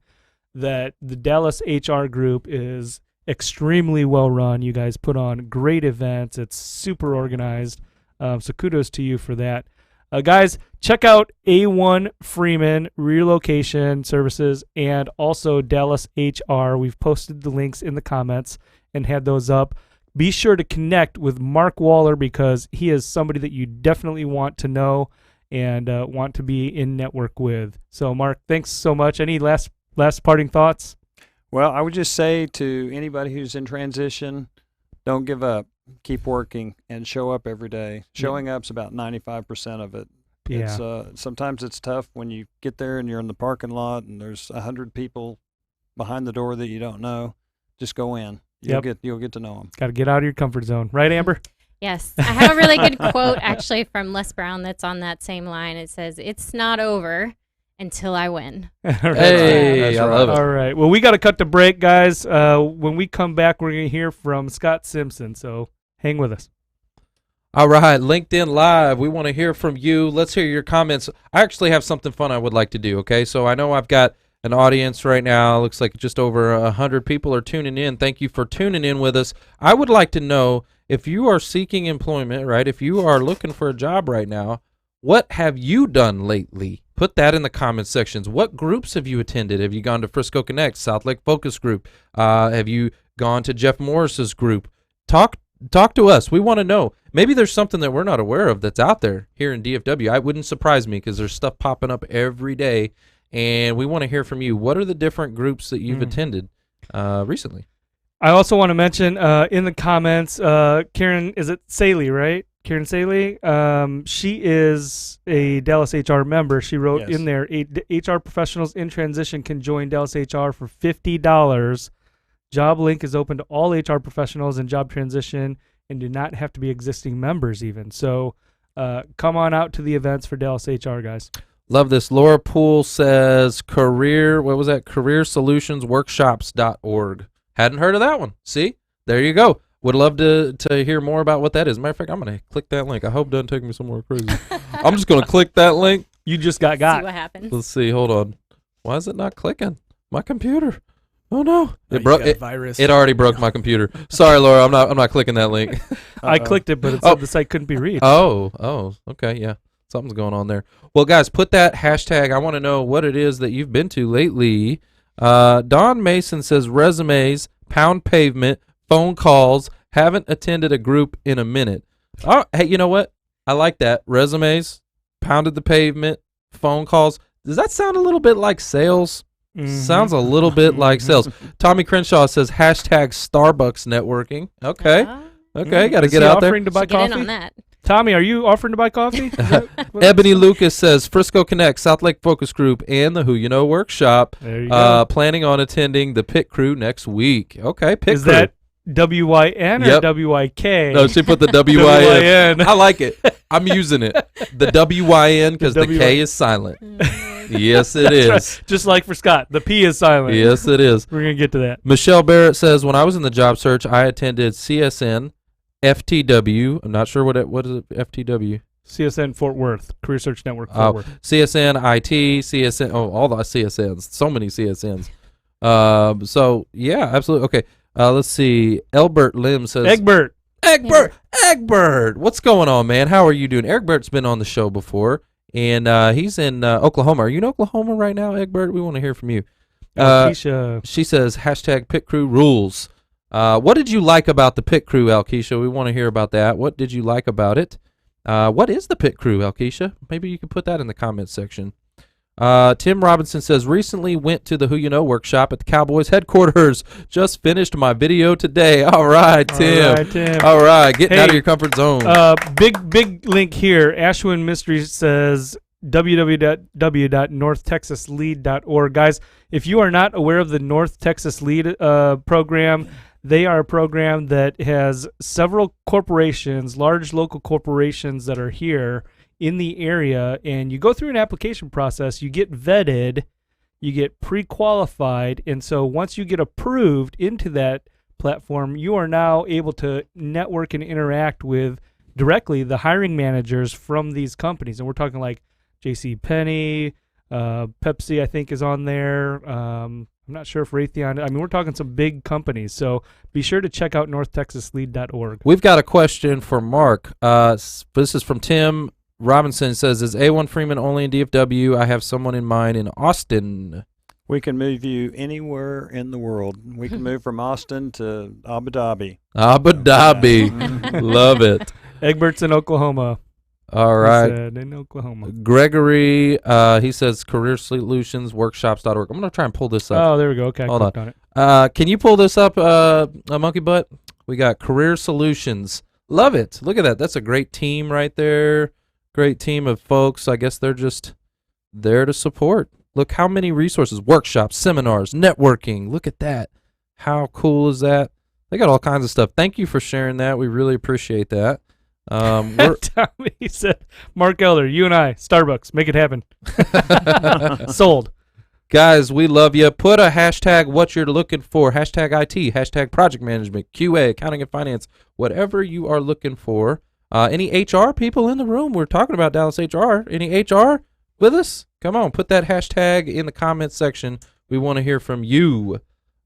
that the Dallas HR group is extremely well run. You guys put on great events. It's super organized. So kudos to you for that. Guys, check out A1 Freeman Relocation Services and also Dallas HR. We've posted the links in the comments and had those up. Be sure to connect with Mark Waller because he is somebody that you definitely want to know and want to be in network with. So, Mark, thanks so much. Any last parting thoughts? Well, I would just say to anybody who's in transition, don't give up. Keep working and show up every day. Showing up's about 95% of it. Yeah. It's sometimes it's tough when you get there and you're in the parking lot and there's 100 people behind the door that you don't know. Just go in. You'll get to know them. Got to get out of your comfort zone, right, Amber? Yes. I have a really good quote actually from Les Brown that's on that same line. It says, "It's not over until I win." Hey, I love it. All right. Well, we got to cut the break, guys. When we come back, we're going to hear from Scott Simson. So hang with us. All right, LinkedIn Live. We want to hear from you. Let's hear your comments. I actually have something fun I would like to do, okay? So I know I've got an audience right now. Looks like just over 100 people are tuning in. Thank you for tuning in with us. I would like to know if you are seeking employment, right? If you are looking for a job right now, what have you done lately? Put that in the comment sections. What groups have you attended? Have you gone to Frisco Connect, South Lake Focus Group? Have you gone to Jeff Morris's group? Talk to us. We want to know. Maybe there's something that we're not aware of that's out there here in DFW. It wouldn't surprise me because there's stuff popping up every day, and we want to hear from you. What are the different groups that you've attended recently? I also want to mention in the comments, Karen, is it Saley, right? Karen Saley, she is a Dallas HR member. She wrote in there, HR professionals in transition can join Dallas HR for $50. Job link is open to all HR professionals in job transition and do not have to be existing members even. So come on out to the events for Dallas HR, guys. Love this. Laura Poole says careersolutionsworkshops.org. Hadn't heard of that one. See? There you go. Would love to hear more about what that is. Matter of fact, I'm going to click that link. I hope it doesn't take me somewhere crazy. I'm just going to click that link. You just got. See what happens. Let's see. Hold on. Why is it not clicking? My computer. Oh no! It broke. Virus. It already broke my computer. Sorry, Laura. I'm not clicking that link. I clicked it, but it said the site couldn't be reached. Oh. Okay. Yeah. Something's going on there. Well, guys, put that hashtag. I want to know what it is that you've been to lately. Don Mason says resumes, pound pavement, phone calls. Haven't attended a group in a minute. Oh, hey, you know what? I like that. Resumes, pounded the pavement, phone calls. Does that sound a little bit like sales? Sounds a little bit like sales. Tommy Crenshaw says hashtag Starbucks networking. Okay. Okay, got to get out there. Offering to buy coffee? Get in on that. Tommy, are you offering to buy coffee? Ebony Lucas says Frisco Connect, South Lake Focus Group, and the Who You Know Workshop. There you go. Planning on attending the Pit Crew next week. Okay, Pit Is Crew. that W-Y-N or Yep. W-I-K? No, she put the W-I-N. I like it. I'm using it. The W-Y-N because the K is silent. Yes, it is. Right. Just like for Scott, the P is silent. Yes, it is. We're going to get to that. Michelle Barrett says, when I was in the job search, I attended CSN, FTW. I'm not sure what is it, FTW? CSN Fort Worth, Career Search Network Fort Worth. CSN, IT, CSN, all the CSNs. So many CSNs. So, yeah, absolutely. Okay, let's see. Elbert Lim says... Egbert! What's going on, man? How are you doing? Egbert's been on the show before. And he's in Oklahoma. Are you in Oklahoma right now, Egbert? We want to hear from you. She says, hashtag Pit Crew rules. What did you like about the Pit Crew, Alkeisha? We want to hear about that. What did you like about it? What is the Pit Crew, Alkeisha? Maybe you could put that in the comments section. Tim Robinson says, recently went to the Who You Know workshop at the Cowboys headquarters. Just finished my video today. All right, Tim. All right, getting out of your comfort zone. Big link here. Ashwin Mystery says www.northtexaslead.org. Guys, if you are not aware of the North Texas Lead program, they are a program that has several corporations, large local corporations that are here in the area, and you go through an application process, you get vetted, you get pre-qualified, and so once you get approved into that platform, you are now able to network and interact with directly the hiring managers from these companies. And we're talking like JCPenney, Pepsi, I think, is on there. I'm not sure if Raytheon, I mean, we're talking some big companies. So be sure to check out northtexaslead.org. We've got a question for Mark. This is from Tim Robinson says, is A1 Freeman only in DFW? I have someone in mind in Austin. We can move you anywhere in the world. We can move from Austin to Abu Dhabi. Abu Dhabi. Love it. Egbert's in Oklahoma. All right. In Oklahoma. Gregory, he says careersolutionsworkshops.org. I'm going to try and pull this up. Oh, there we go. Okay, Hold on it. Can you pull this up, Monkey Butt? We got Career Solutions. Love it. Look at that. That's a great team right there. Great team of folks. I guess they're just there to support. Look how many resources, workshops, seminars, networking. Look at that. How cool is that? They got all kinds of stuff. Thank you for sharing that. We really appreciate that. Tommy said, Mark Elder, you and I, Starbucks, make it happen. Sold. Guys, we love you. Put a hashtag what you're looking for. Hashtag IT, hashtag project management, QA, accounting and finance, whatever you are looking for. Any HR people in the room? We're talking about Dallas HR. Any HR with us? Come on, put that hashtag in the comments section. We want to hear from you.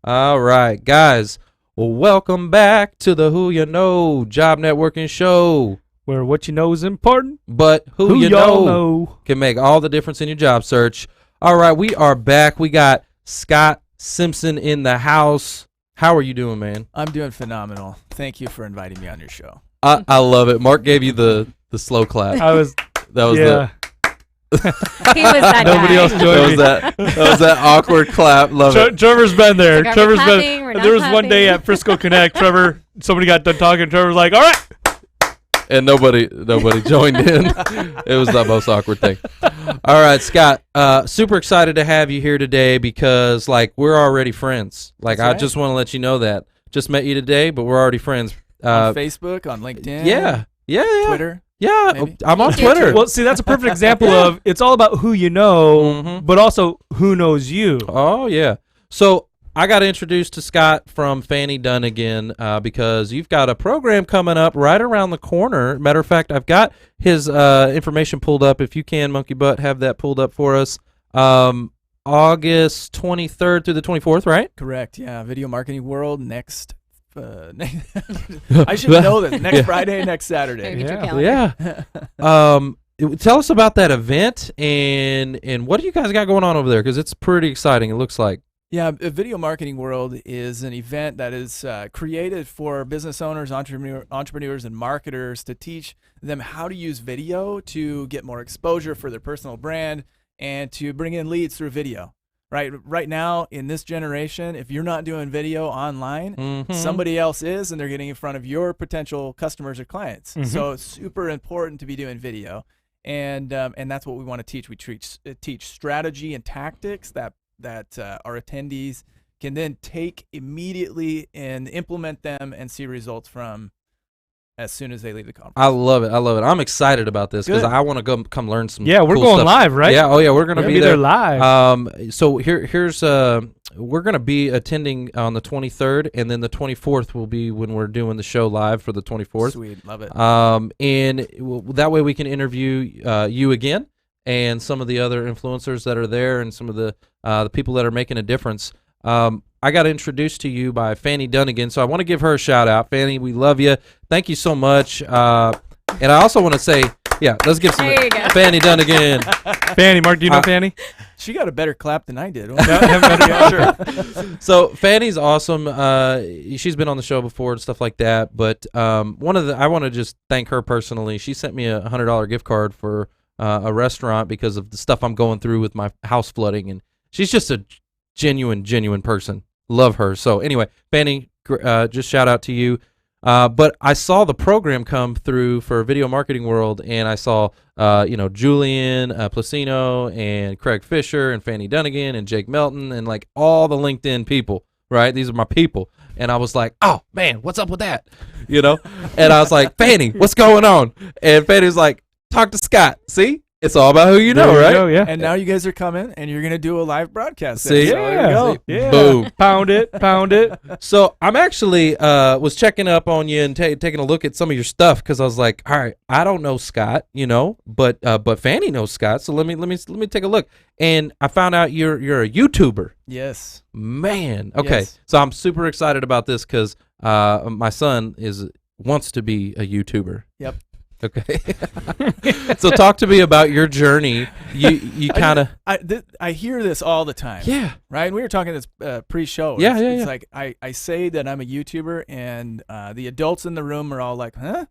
All right, guys. Well, welcome back to the Who You Know Job Networking Show. Where what you know is important, but who you y'all know can make all the difference in your job search. All right, we are back. We got Scott Simson in the house. How are you doing, man? I'm doing phenomenal. Thank you for inviting me on your show. I love it. Mark gave you the slow clap. That was He was that Nobody guy. else joined me. That was that awkward clap. Love it. Trevor's been there. Like, Trevor's clapping? We're been. not There was one day clapping. at Frisco Connect. Somebody got done talking. Trevor was like, "All right." And nobody joined in. It was the most awkward thing. All right, Scott. Super excited to have you here today because we're already friends. That's I right. just want to let you know that. Just met you today, but we're already friends. On Facebook, on LinkedIn, Yeah. Twitter. Yeah, Maybe. I'm on Me too. Twitter. Well, see, that's a perfect example of it's all about who you know, Mhm. but also who knows you. Oh, yeah. So I got introduced to Scott from Fanny Dunnigan because you've got a program coming up right around the corner. Matter of fact, I've got his information pulled up. If you can, Monkey Butt, have that pulled up for us. August 23rd through the 24th, right? Correct. Yeah. Video Marketing World next. I should know this. Next Friday, next Saturday. Get your Yeah. calendar. Yeah. Tell us about that event and what do you guys got going on over there? Because it's pretty exciting, it looks like. Yeah, Video Marketing World is an event that is created for business owners, entrepreneurs, and marketers to teach them how to use video to get more exposure for their personal brand and to bring in leads through video. Right now, in this generation, if you're not doing video online, somebody else is, and they're getting in front of your potential customers or clients. So it's super important to be doing video, and that's what we want to teach. We teach strategy and tactics that our attendees can then take immediately and implement them and see results from as soon as they leave the conference. I love it. I'm excited about this because Good. I want to come learn some. Yeah, we're cool going stuff. live, right? Yeah. Oh yeah, we're gonna We'll be there live. So here's we're gonna be attending on the 23rd, and then the 24th will be when we're doing the show live for the 24th. Sweet, love it. And that way we can interview you again and some of the other influencers that are there and some of the people that are making a difference. I got introduced to you by Fanny Dunnigan, so I want to give her a shout out. Fanny, we love you. Thank you so much. And I also want to say, yeah, let's give some There you go. Fanny Dunnigan. Fanny, Mark, do you know Fanny? She got a better clap than I did. So Fanny's awesome. She's been on the show before and stuff like that. But I want to just thank her personally. She sent me a $100 gift card for a restaurant because of the stuff I'm going through with my house flooding, and she's just a genuine person. Love her. So anyway, Fanny, just shout out to you. But I saw the program come through for Video Marketing World, and I saw Julian Placino and Craig Fisher and Fanny Dunnigan and Jake Melton and all the LinkedIn people. Right, these are my people, and I was like, oh man, what's up with that? And I was like, Fanny, what's going on? And Fanny was like, talk to Scott. See, it's all about who you know, There right? you go, yeah. And now you guys are coming, and you're gonna do a live broadcast. See? So there you go. Yeah. Boom. Pound it. So I'm actually was checking up on you and taking a look at some of your stuff because I was like, all right, I don't know Scott, but Fanny knows Scott, so let me take a look. And I found out you're a YouTuber. Yes. Man, okay. Yes. So I'm super excited about this because my son wants to be a YouTuber. Yep. Okay. So talk to me about your journey. You kind of. I hear this all the time. Yeah. Right. We were talking this pre-show. Yeah, It's yeah. like I say that I'm a YouTuber, and the adults in the room are all like, "Huh?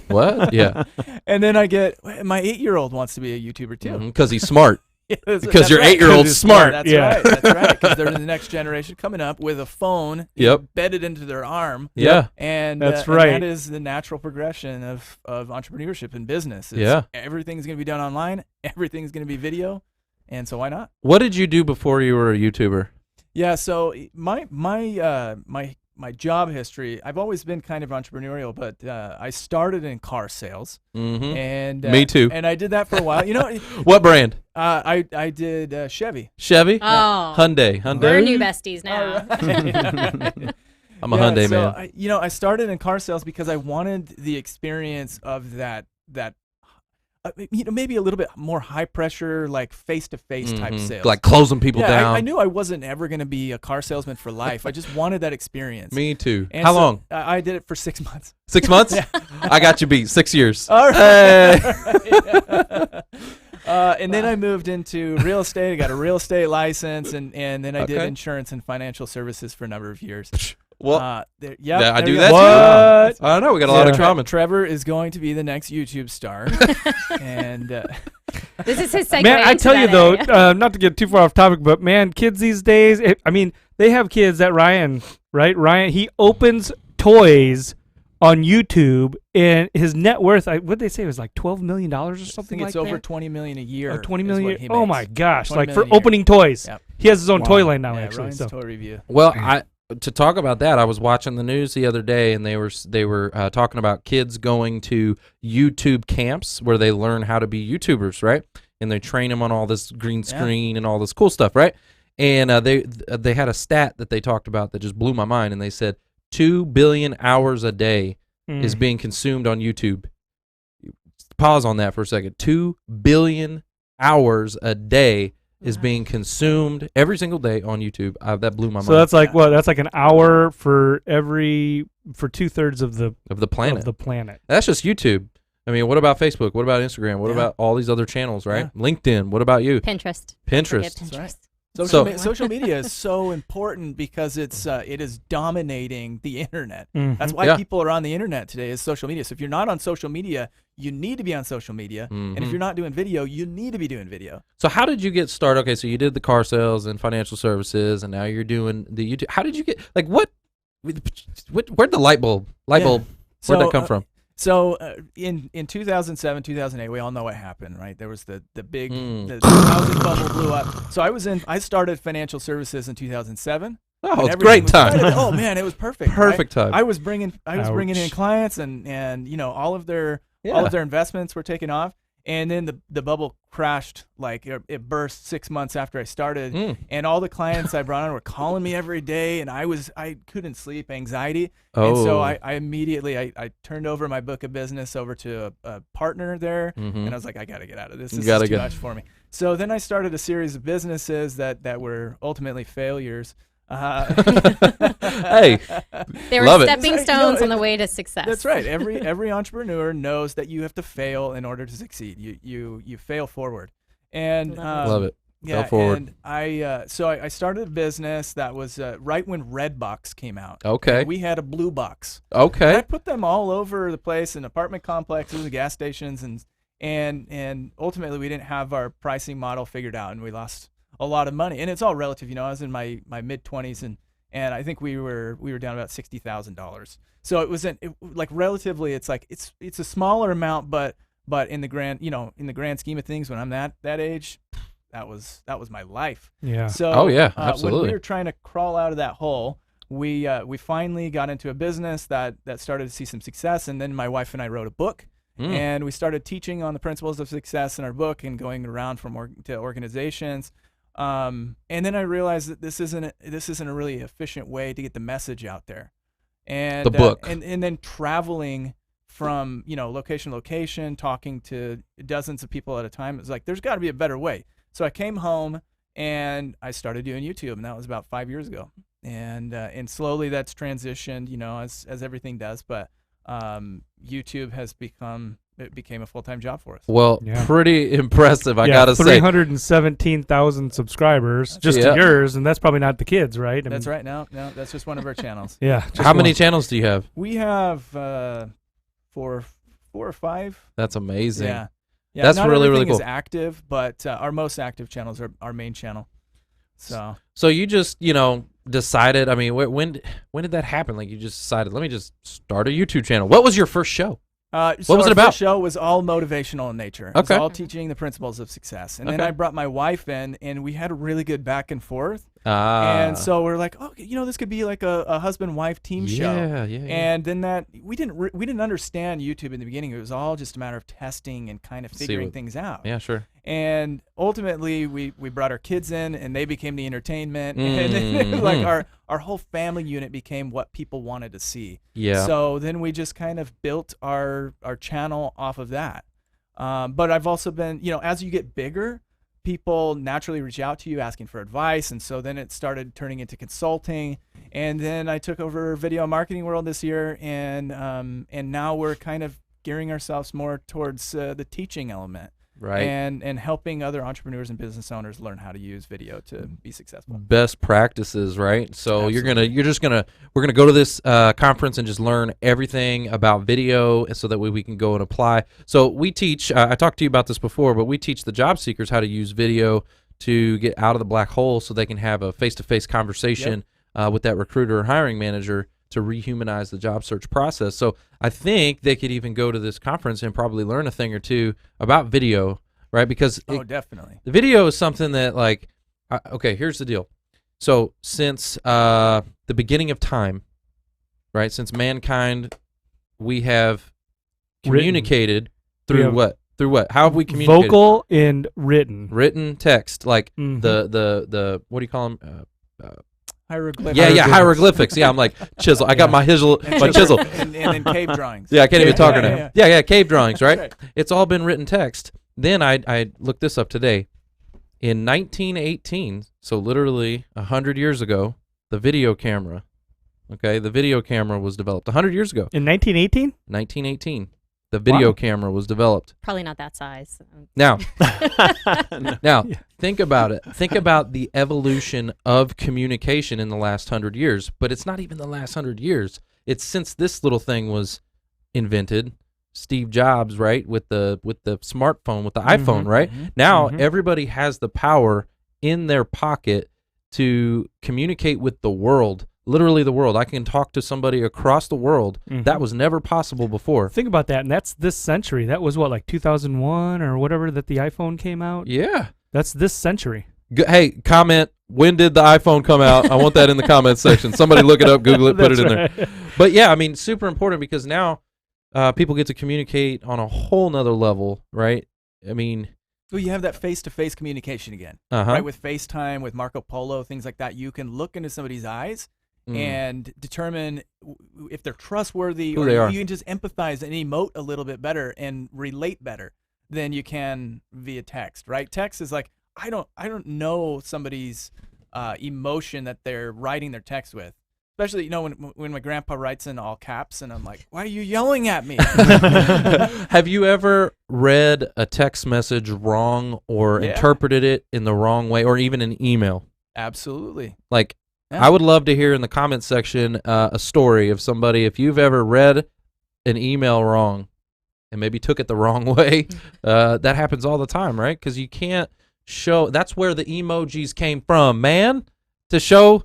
What? Yeah. And then I get my 8-year-old wants to be a YouTuber too. Because he's smart. Because Because your right. 8-year-old's smart. That's Yeah. right. That's right. Because they're the next generation coming up with a phone Yep. embedded into their arm. Yeah. And That's and right. that is the natural progression of entrepreneurship and business. Yeah. Everything's going to be done online. Everything's going to be video. And so why not? What did you do before you were a YouTuber? Yeah. So my job history, I've always been kind of entrepreneurial, but I started in car sales. Mm-hmm. And Me too. And I did that for a while. You know, What brand? I did Chevy. Chevy? Oh, Hyundai. we're Hyundai. new besties now. I'm a Hyundai man. I started in car sales because I wanted the experience of that maybe a little bit more high pressure, like face-to-face type sales. Like closing people yeah, down. I knew I wasn't ever going to be a car salesman for life. I just wanted that experience. Me too. And How so long? I did it for 6 months. 6 months? I got you beat. 6 years. All right. Hey. And then I moved into real estate. I got a real estate license, and then I did Okay. insurance and financial services for a number of years. Well, I I do that What? too. I know. We got a lot in common. Trevor is going to be the next YouTube star, and This is his segue. Man, I into tell you that though, area. not to get too far off topic, but man, kids these days, they have kids that Ryan, right? Ryan, he opens toys on YouTube, and his net worth, what did they say, it was like $12 million or I something think it's like over that? $20 million a year. Oh, 20 is million. what he Oh makes. my gosh! 20 Like for million a year. opening toys, Yep. he has his own toy line now. Yeah, Actually, Ryan's so toy review. Well, to talk about that, I was watching the news the other day, and they were talking about kids going to YouTube camps where they learn how to be YouTubers, right? And they train them on all this green screen and all this cool stuff, right? And they had a stat that they talked about that just blew my mind, and they said 2 billion hours a day is being consumed on YouTube. Pause on that for a second. 2 billion hours a day is being consumed every single day on YouTube. That blew my mind. So that's like what? That's like an hour for 2/3 of the planet. Of the planet. That's just YouTube. I mean, what about Facebook? What about Instagram? What about all these other channels, right? LinkedIn. What about you? Pinterest. Pinterest. Forget That's Pinterest. right. So- Social media is so important because it is dominating the internet. Mhm. That's why Yeah. people are on the internet today is social media. So if you're not on social media, you need to be on social media. And if Mhm. you're not doing video, you need to be doing video. So how did you get started? Okay, so you did the car sales and financial services, and now you're doing the YouTube. How did you get, like, where'd the light bulb, where'd that come from? So in 2007, 2008, we all know what happened, right? There was the big the Mm. housing bubble blew up. So I started financial services in 2007. Oh, and it's a everything great was time. excited. Oh man, it was perfect. right? Perfect time. I was bringing in Ouch. clients and all of their investments were taken off, and then the bubble crashed, like it burst 6 months after I started, and all the clients I brought on were calling me every day, and I couldn't sleep, anxiety, and so Oh. I immediately I turned over my book of business over to a partner there, Mhm. and I was like, I gotta get out of this. This Gotta is too get- much for me. So then I started a series of businesses that were ultimately failures. Hey, They were Love it. stepping It's like, stones on the way to success. That's right. Every entrepreneur knows that you have to fail in order to succeed. You fail forward, and love it. Yeah, Fail forward. and I started a business that was right when Redbox came out. Okay. And we had a blue box. And Okay. I put them all over the place in apartment complexes and gas stations, and ultimately we didn't have our pricing model figured out, and we lost a lot of money. And it's all relative, I was in my mid 20s, and I think we were down about $60,000. So it wasn't like relatively. It's like it's a smaller amount, but in the grand scheme of things, when I'm that age, that was my life. Yeah. So Oh, yeah, when absolutely. we were trying to crawl out of that hole, we finally got into a business that started to see some success, and then my wife and I wrote a book. And we started teaching on the principles of success in our book and going around to organizations. And then I realized that this isn't a really efficient way to get the message out there. And The book. and then traveling from location to location, talking to dozens of people at a time. It's like there's got to be a better way. So I came home and I started doing YouTube, and that was about 5 years ago. And slowly that's transitioned, as everything does. But YouTube became a full-time job for us. Well, pretty impressive, I gotta say. 317,000 subscribers just to yours, and that's probably not the kids, right? That's right. No, that's just one of our channels. Yeah. How many channels do you have? We have 4 or 5. That's amazing. Yeah. Yeah, that's not really everything cool. Is active, but our most active channels are our main channel. So you just decided. I mean, when did that happen? Like you just decided, let me just start a YouTube channel. What was your first show? What was it about? Our first show was all motivational in nature. It was all teaching the principles of success. And then I brought my wife in, and we had a really good back and forth. And so we're like, oh, this could be like a husband-wife team show. Yeah. And then we didn't understand YouTube in the beginning. It was all just a matter of testing and kind of figuring things out. Yeah, sure. And ultimately, we brought our kids in, and they became the entertainment. And then, like our whole family unit became what people wanted to see. Yeah. So then we just kind of built our channel off of that. But I've also been, as you get bigger, people naturally reach out to you asking for advice, and so then it started turning into consulting. And then I took over Video Marketing World this year, and now we're kind of gearing ourselves more towards the teaching element. Right. And helping other entrepreneurs and business owners learn how to use video to be successful. Best practices, right? So Absolutely. we're gonna go to this conference and just learn everything about video, so that way we can go and apply. So we teach. I talked to you about this before, but we teach the job seekers how to use video to get out of the black hole, so they can have a face-to-face conversation with that recruiter or hiring manager to rehumanize the job search process. So I think they could even go to this conference and probably learn a thing or two about video, right? Because definitely. The video is something that, like, okay, here's the deal. So since the beginning of time, right, since mankind, we have communicated through what? Through what? How have we communicated? Vocal and written. Written text, like the what do you call them? Hieroglyphics. Yeah, hieroglyphics. Yeah, I'm like chisel. I got my chisel. And then cave drawings. Yeah, I can't even talk right now. Yeah, cave drawings, right? Right. It's all been written text. Then I looked this up today. In 1918, so literally 100 years ago, the video camera, was developed 100 years ago. In 1918? 1918. The video camera was developed. Probably not that size. Now, think about it. Think about the evolution of communication in the last 100 years. But it's not even the last 100 years. It's since this little thing was invented. Steve Jobs, right, with the smartphone, with the iPhone, right? Now everybody has the power in their pocket to communicate with the world. Literally the world. I can talk to somebody across the world. That was never possible before. Think about that, and that's this century. That was what, like 2001 or whatever that the iPhone came out? Yeah. That's this century. Hey, comment, when did the iPhone come out? I want that in the comments section. Somebody look it up, Google it, put it in there. But yeah, I mean, super important, because now people get to communicate on a whole nother level, right? I mean... Well, you have that face-to-face communication again, right? With FaceTime, with Marco Polo, things like that. You can look into somebody's eyes and determine if they're trustworthy, who or they are. You can just empathize and emote a little bit better and relate better than you can via text, right? Text is like, I don't know somebody's emotion that they're writing their text with. Especially, when my grandpa writes in all caps, and I'm like, why are you yelling at me? Have you ever read a text message wrong or interpreted it in the wrong way, or even an email? Absolutely. Like, I would love to hear in the comments section a story of somebody, if you've ever read an email wrong and maybe took it the wrong way. That happens all the time, right? Because you can't show. That's where the emojis came from, man, to show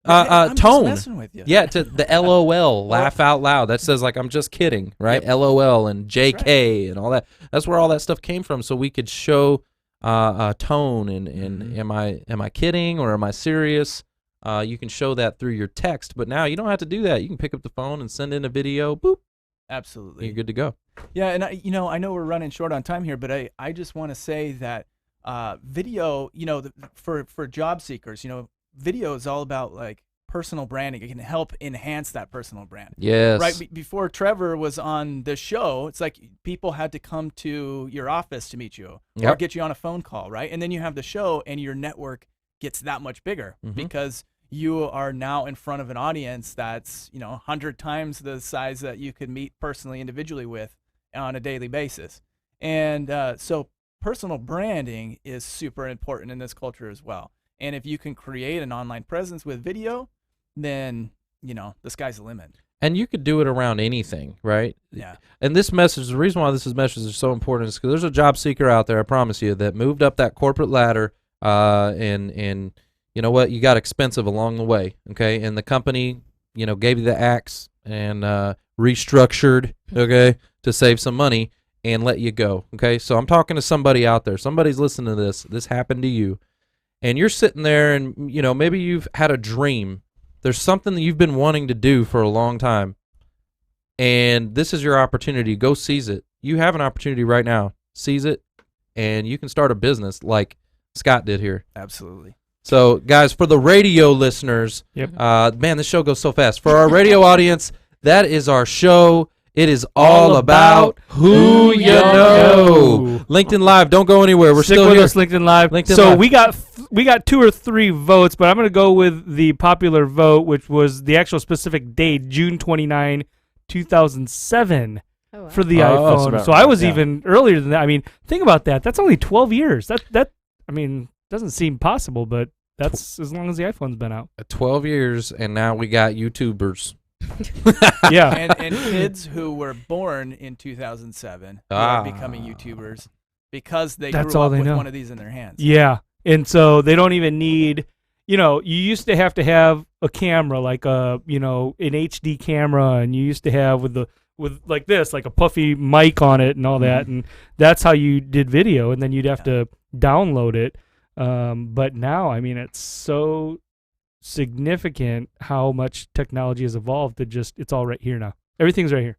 I'm tone. Just messing with you. Yeah, to the LOL, laugh out loud. That says, like, I'm just kidding, right? LOL and JK and all that. That's where all that stuff came from, so we could show tone and am I kidding or am I serious? You can show that through your text, but now you don't have to do that. You can pick up the phone and send in a video. Boop. Absolutely. You're good to go. Yeah, and I know we're running short on time here, but I just want to say that video, for job seekers, video is all about, like, personal branding. It can help enhance that personal brand. Yes. Right. Before Trevor was on the show, it's like people had to come to your office to meet you or get you on a phone call, right? And then you have the show, and your network gets that much bigger because you are now in front of an audience that's 100 times the size that you could meet personally, individually with on a daily basis. And so personal branding is super important in this culture as well. And if you can create an online presence with video, then the sky's the limit. And you could do it around anything, right? Yeah. And this message, the reason why this message is so important is because there's a job seeker out there, I promise you, that moved up that corporate ladder, and you know what? You got expensive along the way, okay? And the company, gave you the axe and restructured, okay, to save some money and let you go, okay? So I'm talking to somebody out there. Somebody's listening to this. This happened to you. And you're sitting there and, maybe you've had a dream. There's something that you've been wanting to do for a long time, and this is your opportunity. Go seize it. You have an opportunity right now. Seize it, and you can start a business like Scott did here. Absolutely. So, guys, for the radio listeners, man, this show goes so fast. For our radio audience, that is our show. It is all about who you know. LinkedIn Live, don't go anywhere. We're Stick still with here. us, LinkedIn Live. LinkedIn so Live. we got 2 or 3 votes, but I'm going to go with the popular vote, which was the actual specific date, June 29, 2007, for the iPhone. So I was even earlier than that. I mean, think about that. That's only 12 years. That doesn't seem possible, but that's as long as the iPhone's been out. 12 years, and now we got YouTubers. Yeah. And kids who were born in 2007 who are becoming YouTubers because they grew up with one of these in their hands. Yeah. And so they don't even need, you used to have a camera, like an HD camera, and you used to have with like this, like a puffy mic on it and all that, and that's how you did video, and then you'd have to download it. But now, I mean, it's so significant how much technology has evolved that it's all right here now. Everything's right here,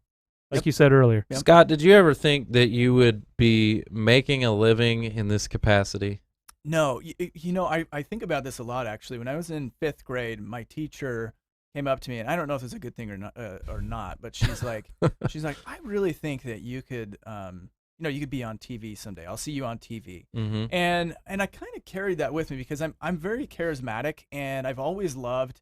like you said earlier. Yep. Scott, did you ever think that you would be making a living in this capacity? No, I think about this a lot, actually. When I was in 5th grade, my teacher came up to me, and I don't know if it's a good thing or not, but she's like, I really think that you could, you could be on TV someday. I'll see you on TV. Mm-hmm. And I kind of carried that with me because I'm very charismatic, and I've always loved,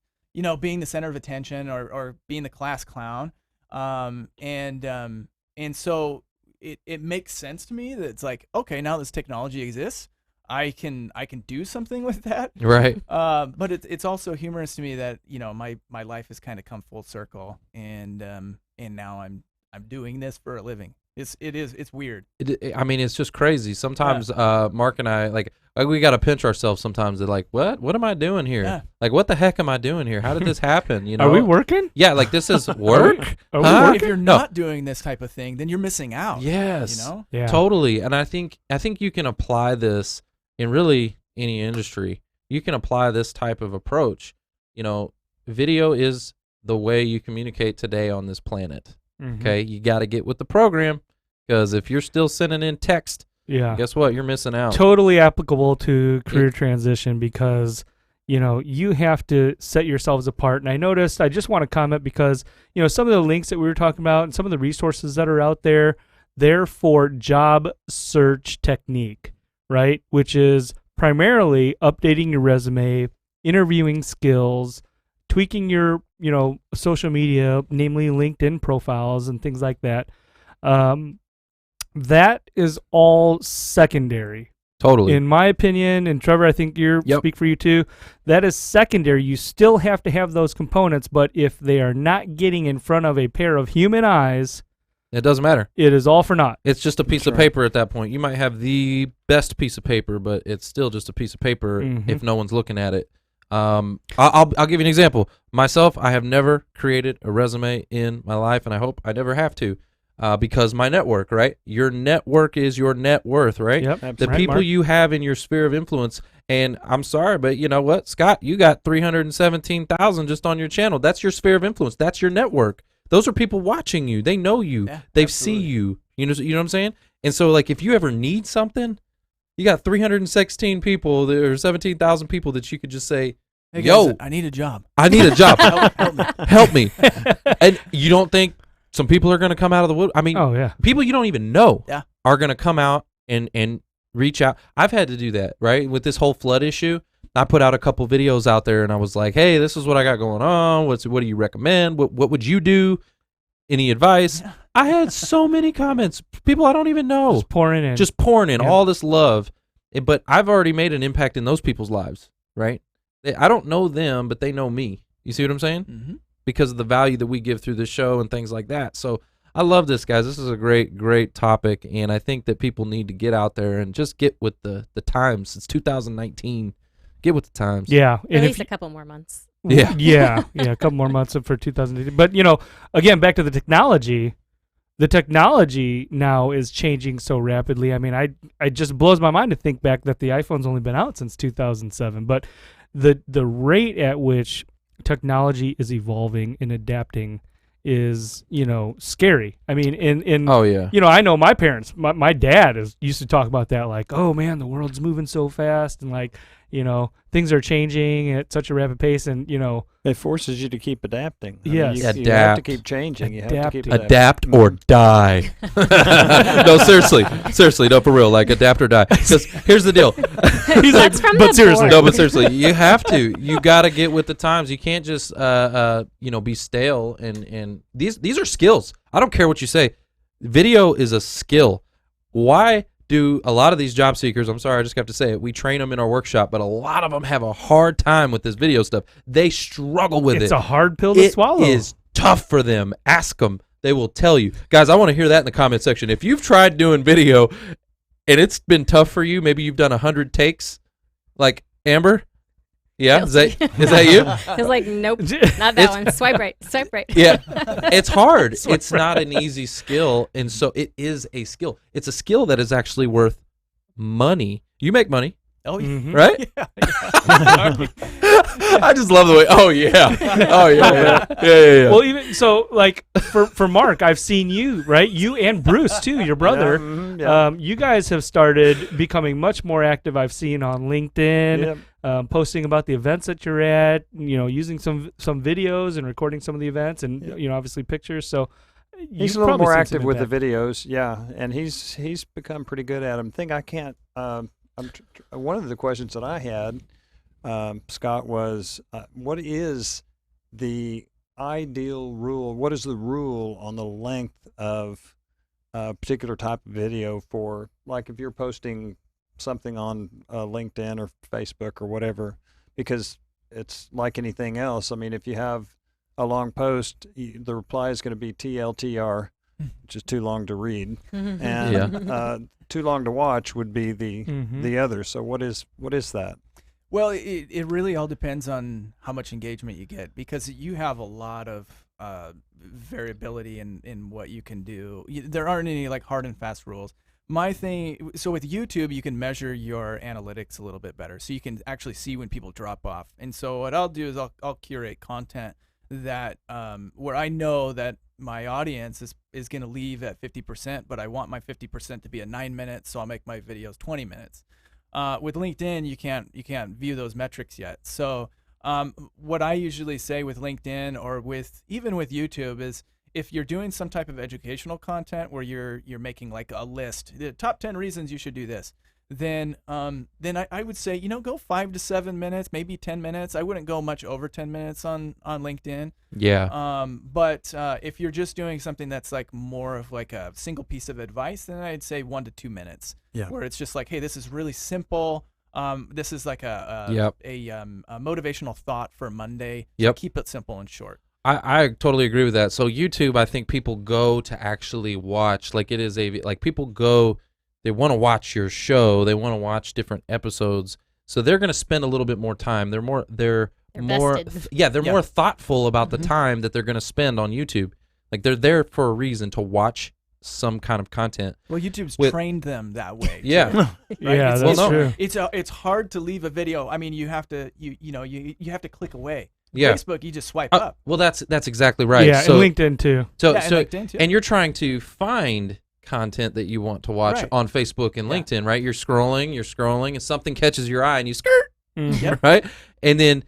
being the center of attention or being the class clown. And so it makes sense to me that it's like, okay, now this technology exists. I can do something with that. Right. But it's also humorous to me that, my life has kind of come full circle, and now I'm doing this for a living. It's weird. It's just crazy. Sometimes Mark and I like we got to pinch ourselves sometimes. They're like, what am I doing here? Yeah. Like, what the heck am I doing here? How did this happen? Are we working? Yeah, like this is work. Are we working? If you're not doing this type of thing, then you're missing out. Yes. Yeah. Totally. And I think you can apply this in really any industry. You can apply this type of approach. Video is the way you communicate today on this planet. Mm-hmm. Okay, you got to get with the program, because if you're still sending in text, guess what? You're missing out. Totally applicable to career transition, because you have to set yourselves apart. And I just want to comment because some of the links that we were talking about and some of the resources that are out there, they're for job search technique, right? Which is primarily updating your resume, interviewing skills, tweaking your social media, namely LinkedIn profiles and things like that. That is all secondary. Totally. In my opinion, and Trevor, I think speak for you too, that is secondary. You still have to have those components, but if they are not getting in front of a pair of human eyes, it doesn't matter. It is all for naught. It's just a piece of paper at that point. You might have the best piece of paper, but it's still just a piece of paper if no one's looking at it. I'll give you an example. Myself, I have never created a resume in my life, and I hope I never have to, because my network, right? Your network is your net worth, right? Yep. The people you have in your sphere of influence. And I'm sorry, but you know what, Scott? You got 317,000 just on your channel. That's your sphere of influence. That's your network. Those are people watching you. They know you. Yeah, they absolutely. see you. You know what I'm saying? And so, like, if you ever need something, you got 316 people or 17,000 people that you could just say, hey yo, guys, I need a job. I need a job. Help me. Help me. And you don't think some people are going to come out of the wood? I mean, people you don't even know are going to come out and reach out. I've had to do that, right? With this whole flood issue, I put out a couple videos out there, and I was like, hey, this is what I got going on. What do you recommend? What would you do? Any advice? Yeah. I had so many comments. People I don't even know. Just pouring in all this love. But I've already made an impact in those people's lives, right? I don't know them, but they know me. You see what I'm saying? Mm-hmm. Because of the value that we give through this show and things like that. So I love this, guys. This is a great, great topic, and I think that people need to get out there and just get with the times. It's 2019. Get with the times. Yeah. At least a couple more months. Yeah. Yeah, a couple more months for 2018. But, again, back to the technology. The technology now is changing so rapidly. I mean, I just blows my mind to think back that the iPhone's only been out since 2007. But the rate at which technology is evolving and adapting is, scary. I mean, oh yeah. I know my parents, my dad used to talk about that, like, oh man, the world's moving so fast, and like, things are changing at such a rapid pace, and it forces you to keep adapting. Yes. You have to keep changing. You have to keep adapting. Adapt or die. No, seriously, no, for real, like adapt or die. Because here's the deal. He's like, but seriously, no, but seriously, you have to. You got to get with the times. You can't just be stale. And these are skills. I don't care what you say. Video is a skill. Why do a lot of these job seekers, I'm sorry, I just have to say it, we train them in our workshop, but a lot of them have a hard time with this video stuff. They struggle with it. It's a hard pill to swallow. It is tough for them. Ask them. They will tell you. Guys, I want to hear that in the comment section. If you've tried doing video and it's been tough for you, maybe you've done 100 takes, like Amber. Yeah, is that you? It's like, nope, not that one. Swipe right. Yeah, it's hard. It's not an easy skill, and so it is a skill. It's a skill that is actually worth money. You make money. Oh, yeah. Right? Yeah. I just love the way. Oh yeah. Yeah. Well, even so, like for Mark, I've seen you, right? You and Bruce too, your brother. Yeah. You guys have started becoming much more active. I've seen on LinkedIn, posting about the events that you're at. Using some videos and recording some of the events, and obviously pictures. So he's a little more active with the videos, and he's become pretty good at them. I can't. One of the questions that I had, Scott, was what is the ideal rule? What is the rule on the length of a particular type of video for, like, if you're posting something on LinkedIn or Facebook or whatever? Because it's like anything else. I mean, if you have a long post, the reply is going to be TLTR, which is too long to read, and too long to watch would be the other. So what is that? Well, it really all depends on how much engagement you get, because you have a lot of variability in what you can do. There aren't any like hard and fast rules. My thing, so with YouTube, you can measure your analytics a little bit better, so you can actually see when people drop off. And so what I'll do is I'll curate content that where I know that my audience is going to leave at 50%, but I want my 50% to be at 9 minutes, so I'll make my videos 20 minutes. With LinkedIn, you can't view those metrics yet. So what I usually say with LinkedIn or even with YouTube is, if you're doing some type of educational content where you're making like a list, the top 10 reasons you should do this, then I would say, go 5 to 7 minutes, maybe 10 minutes. I wouldn't go much over 10 minutes on LinkedIn. Yeah. But if you're just doing something that's like more of like a single piece of advice, then I'd say 1 to 2 minutes. Yeah. Where it's just like, hey, this is really simple. This is like a motivational thought for Monday. So keep it simple and short. I totally agree with that. So YouTube, I think people go to actually watch, like it is people go, they want to watch your show, they want to watch different episodes, so they're going to spend a little bit more time. They're more more thoughtful about the time that they're going to spend on YouTube. Like they're there for a reason, to watch some kind of content. Well, YouTube's trained them that way. Yeah. Right? Yeah, that's true. It's hard to leave a video. I mean, you have to you have to click away. Yeah. Facebook, you just swipe up. Well, that's exactly right. Yeah, so, and LinkedIn too. So, and LinkedIn too. And you're trying to find content that you want to watch on Facebook and LinkedIn, right? You're scrolling, and something catches your eye, and you skirt, right? And then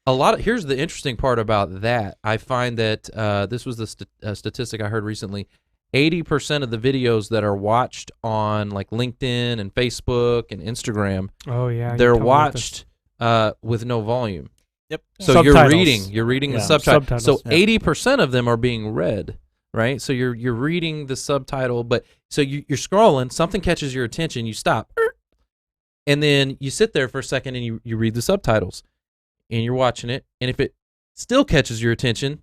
here's the interesting part about that. I find that this was the statistic I heard recently. 80% of the videos that are watched on like LinkedIn and Facebook and Instagram, they're they're watched with no volume. Yep. So Subtitles. you're reading the Yeah, subtitles. So subtitles, 80% of them are being read, right? So you're reading the subtitle, but so you're scrolling, something catches your attention, you stop, and then you sit there for a second and you read the subtitles, and you're watching it, and if it still catches your attention,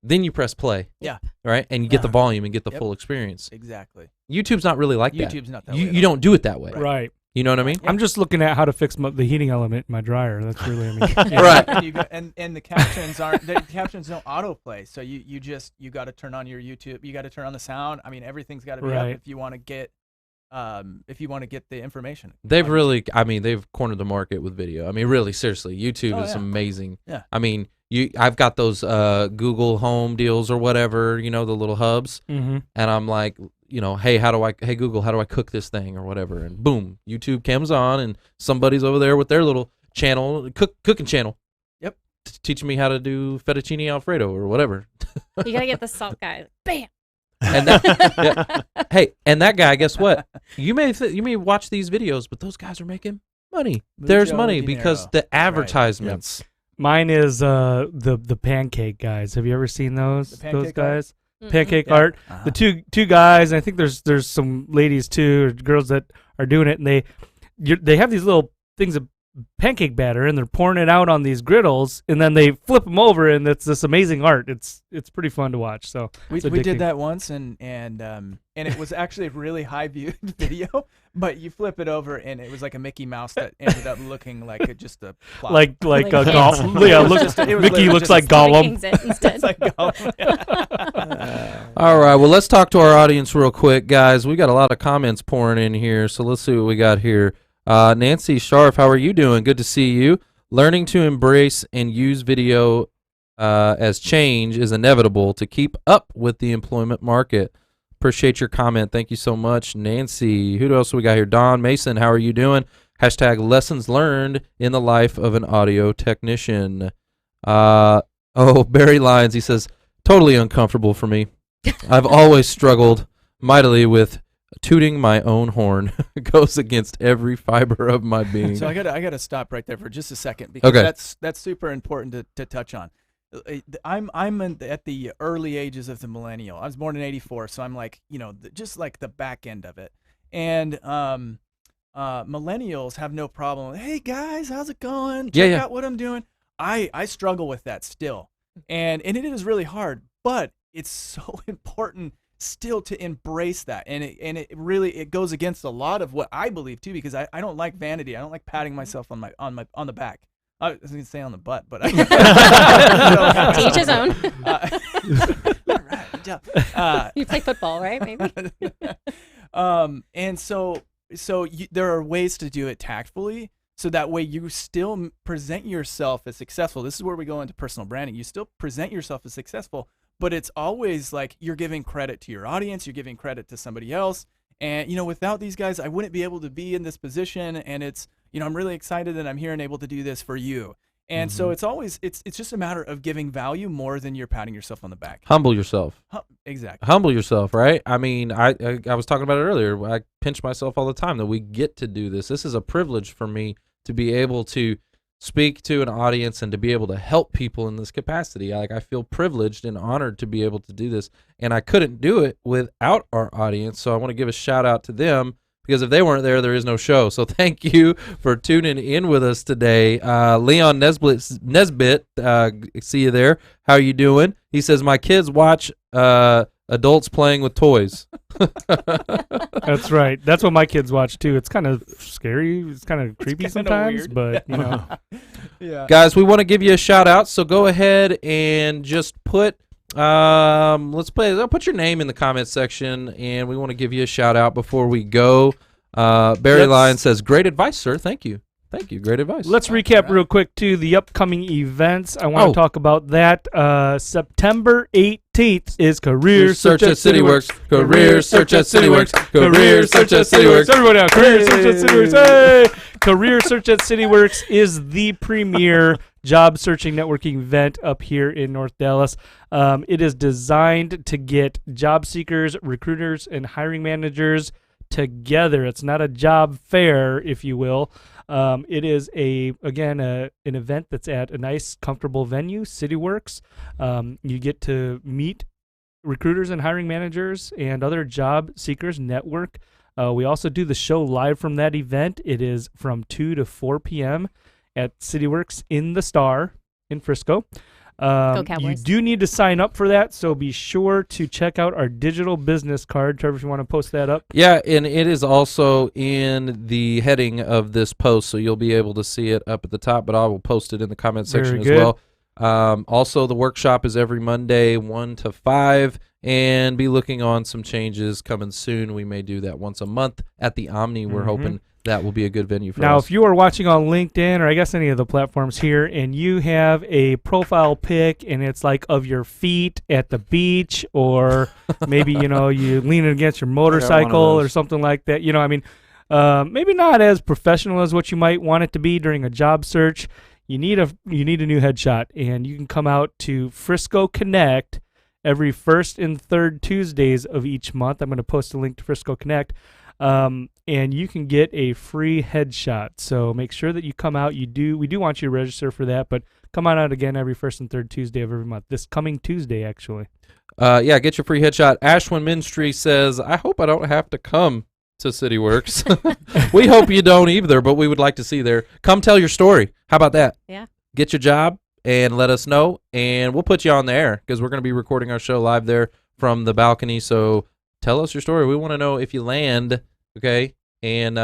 then you press play. Yeah. Right? And you get the volume and get the Yep. full experience. Exactly. YouTube's not really like that. YouTube's not that You way. you don't do it that way. Right. You know what I mean? I'm just looking at how to fix the heating element in my dryer. That's really, I mean, Right. And the captions the captions don't autoplay. So you got to turn on your YouTube. You got to turn on the sound. I mean, everything's got to be Right. up if you want to get the information. They've really, I mean, they've cornered the market with video. I mean, really, seriously, YouTube Oh, is yeah. amazing. Yeah. I mean, I've got those Google Home deals or whatever, the little hubs, mm-hmm. and I'm like, hey Google, how do I cook this thing or whatever, and boom, YouTube comes on, and somebody's over there with their little channel, cooking channel. Yep. Teaching me how to do fettuccine Alfredo or whatever. You gotta get the salt guy. Bam. And that, hey, and that guy, guess what? You may watch these videos, but those guys are making money. There's Mucho money dinero. because the advertisements. Mine is the pancake guys. Have you ever seen those? The pancake Those guys? Mm-mm. Pancake Yeah. art. Uh-huh. The two guys. And I think there's some ladies too, or girls that are doing it, and they have these little things of pancake batter, and they're pouring it out on these griddles, and then they flip them over, and it's this amazing art. It's pretty fun to watch. So We it's did addicting. that once, and it was actually a really high viewed video. But you flip it over, and it was like a Mickey Mouse that ended up looking like just a plot. like Like a kids. Gollum. Yeah, It was just- it was Mickey literally looks just like a Gollum. Vikings it instead. It's like Gollum. All right, well, let's talk to our audience real quick, guys. We got a lot of comments pouring in here, so let's see what we got here. Nancy Scharf, how are you doing? Good to see you. Learning to embrace and use video as change is inevitable to keep up with the employment market. Appreciate your comment. Thank you so much, Nancy. Who else we got here? Don Mason, how are you doing? Hashtag lessons learned in the life of an audio technician. Barry Lyons, he says, totally uncomfortable for me. I've always struggled mightily with tooting my own horn. Goes against every fiber of my being. So I gotta stop right there for just a second because Okay. that's super important to touch on. I'm at the early ages of the millennial. I was born in '84, so I'm like just like the back end of it. And millennials have no problem. Hey guys, how's it going? Check out what I'm doing. I struggle with that still, and it is really hard. But it's so important still to embrace that, and it really goes against a lot of what I believe too, because I don't like vanity. I don't like patting myself on the back. I was going to say on the butt, but To each his own. Right, good job. You play football, right? Maybe. And so there are ways to do it tactfully, so that way you still present yourself as successful. This is where we go into personal branding. You still present yourself as successful, but it's always like you're giving credit to your audience, you're giving credit to somebody else. And without these guys, I wouldn't be able to be in this position. And it's I'm really excited that I'm here and able to do this for you. And so it's always it's just a matter of giving value more than you're patting yourself on the back. Humble yourself. Exactly. Humble yourself, right? I mean, I was talking about it earlier. I pinch myself all the time that we get to do this. This is a privilege for me to be able to speak to an audience and to be able to help people in this capacity. I feel privileged and honored to be able to do this, and I couldn't do it without our audience. So I want to give a shout out to them, because if they weren't there, there is no show. So thank you for tuning in with us today. Leon Nesbitt, see you there. How are you doing? He says, my kids watch adults playing with toys. That's right. That's what my kids watch too. It's kind of scary. It's kind of creepy kinda sometimes, weird. but Yeah. Guys, we want to give you a shout out, so go ahead and just put put your name in the comment section, and we want to give you a shout out before we go. Barry Lyon says, great advice, sir. Thank you. Great advice. Let's recap real quick to the upcoming events. I want to talk about that. September 18th is Career Search at CityWorks. Career Search at CityWorks. Career Search at CityWorks. Everyone out. Career Search at CityWorks. Hey! Career Search at CityWorks is the premier job searching networking event up here in North Dallas. It is designed to get job seekers, recruiters, and hiring managers together. It's not a job fair, if you will. It is an event that's at a nice, comfortable venue, CityWorks. You get to meet recruiters and hiring managers and other job seekers network. We also do the show live from that event. It is from 2 to 4 p.m. at CityWorks in the Star in Frisco. Go You Cowboys. do need to sign up for that, so be sure to check out our digital business card. Trevor, if you want to post that up. Yeah, and it is also in the heading of this post, so you'll be able to see it up at the top, but I will post it in the comment section Very as good. well. Also, the workshop is every Monday, 1 to 5, and be looking on some changes coming soon. We may do that once a month at the Omni. We're hoping that will be a good venue for Now, us. if you are watching on LinkedIn or I guess any of the platforms here, and you have a profile pic and it's like of your feet at the beach, or maybe you leaning against your motorcycle or something like that. Maybe not as professional as what you might want it to be during a job search. You need a new headshot, and you can come out to Frisco Connect every first and third Tuesdays of each month. I'm going to post a link to Frisco Connect. And you can get a free headshot. So make sure that you come out. We do want you to register for that, but come on out again every first and third Tuesday of every month. This coming Tuesday, actually. Yeah, get your free headshot. Ashwin Minstry says, I hope I don't have to come to CityWorks. We hope you don't either, but we would like to see you there. Come tell your story. How about that? Yeah. Get your job and let us know, and we'll put you on the air because we're going to be recording our show live there from the balcony. So tell us your story. We want to know if you land, okay? And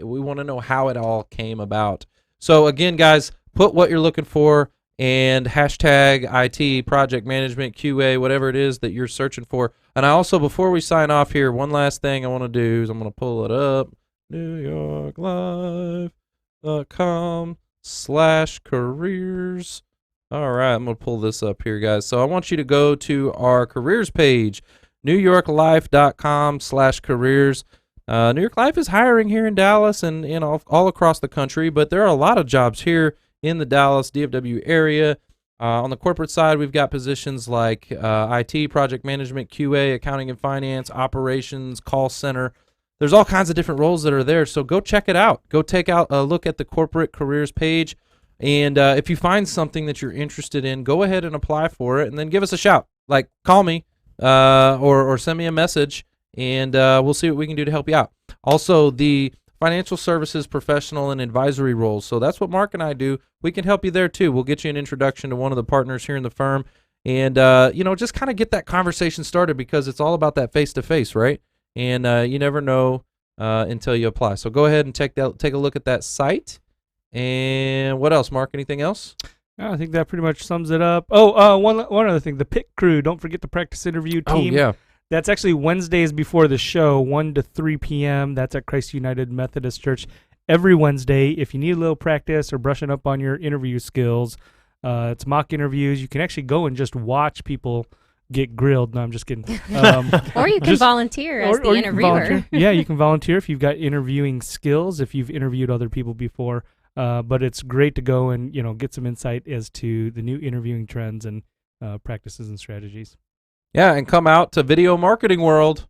we want to know how it all came about. So, again, guys, put what you're looking for and hashtag IT, project management, QA, whatever it is that you're searching for. And I also, before we sign off here, one last thing I want to do is I'm going to pull it up, newyorklive.com/careers. All right, I'm going to pull this up here, guys. So I want you to go to our careers page, newyorklife.com/careers. New York Life is hiring here in Dallas and all across the country, but there are a lot of jobs here in the Dallas DFW area. On the corporate side, we've got positions like IT, project management, QA, accounting and finance, operations, call center. There's all kinds of different roles that are there, so go check it out. Go take out a look at the corporate careers page, and if you find something that you're interested in, go ahead and apply for it, and then give us a shout. Like, call me or send me a message, and we'll see what we can do to help you out. Also, the financial services professional and advisory roles. So that's what Mark and I do. We can help you there too. We'll get you an introduction to one of the partners here in the firm, and just kind of get that conversation started because it's all about that face-to-face, right? And you never know until you apply. So go ahead and take a look at that site. And what else, Mark? Anything else? I think that pretty much sums it up. Oh, one other thing. The PIC crew. Don't forget the practice interview team. Oh, yeah. That's actually Wednesdays before the show, 1 to 3 p.m. That's at Christ United Methodist Church every Wednesday. If you need a little practice or brushing up on your interview skills, it's mock interviews. You can actually go and just watch people get grilled. No, I'm just kidding. Or you can volunteer as the interviewer. Yeah, you can volunteer if you've got interviewing skills, if you've interviewed other people before. But it's great to go and get some insight as to the new interviewing trends and practices and strategies. Yeah, and come out to Video Marketing World.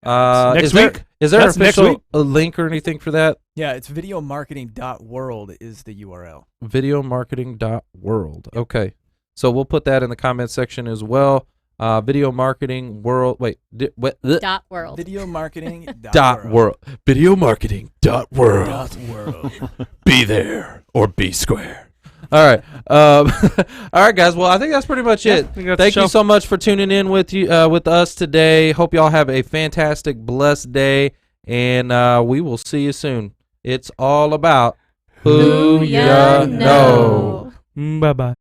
Next week. Is there That's next official week. a link or anything for that? Yeah, it's videomarketing.world is the URL. Videomarketing.world. Okay. So we'll put that in the comment section as well. Video Marketing World. Wait. Dot world. Videomarketing.world. Video Marketing .world. Be there or be square. All right. All right, guys. Well, I think that's pretty much it. Thank you so much for tuning in with us today. Hope y'all have a fantastic, blessed day, and we will see you soon. It's all about who ya know. Bye-bye.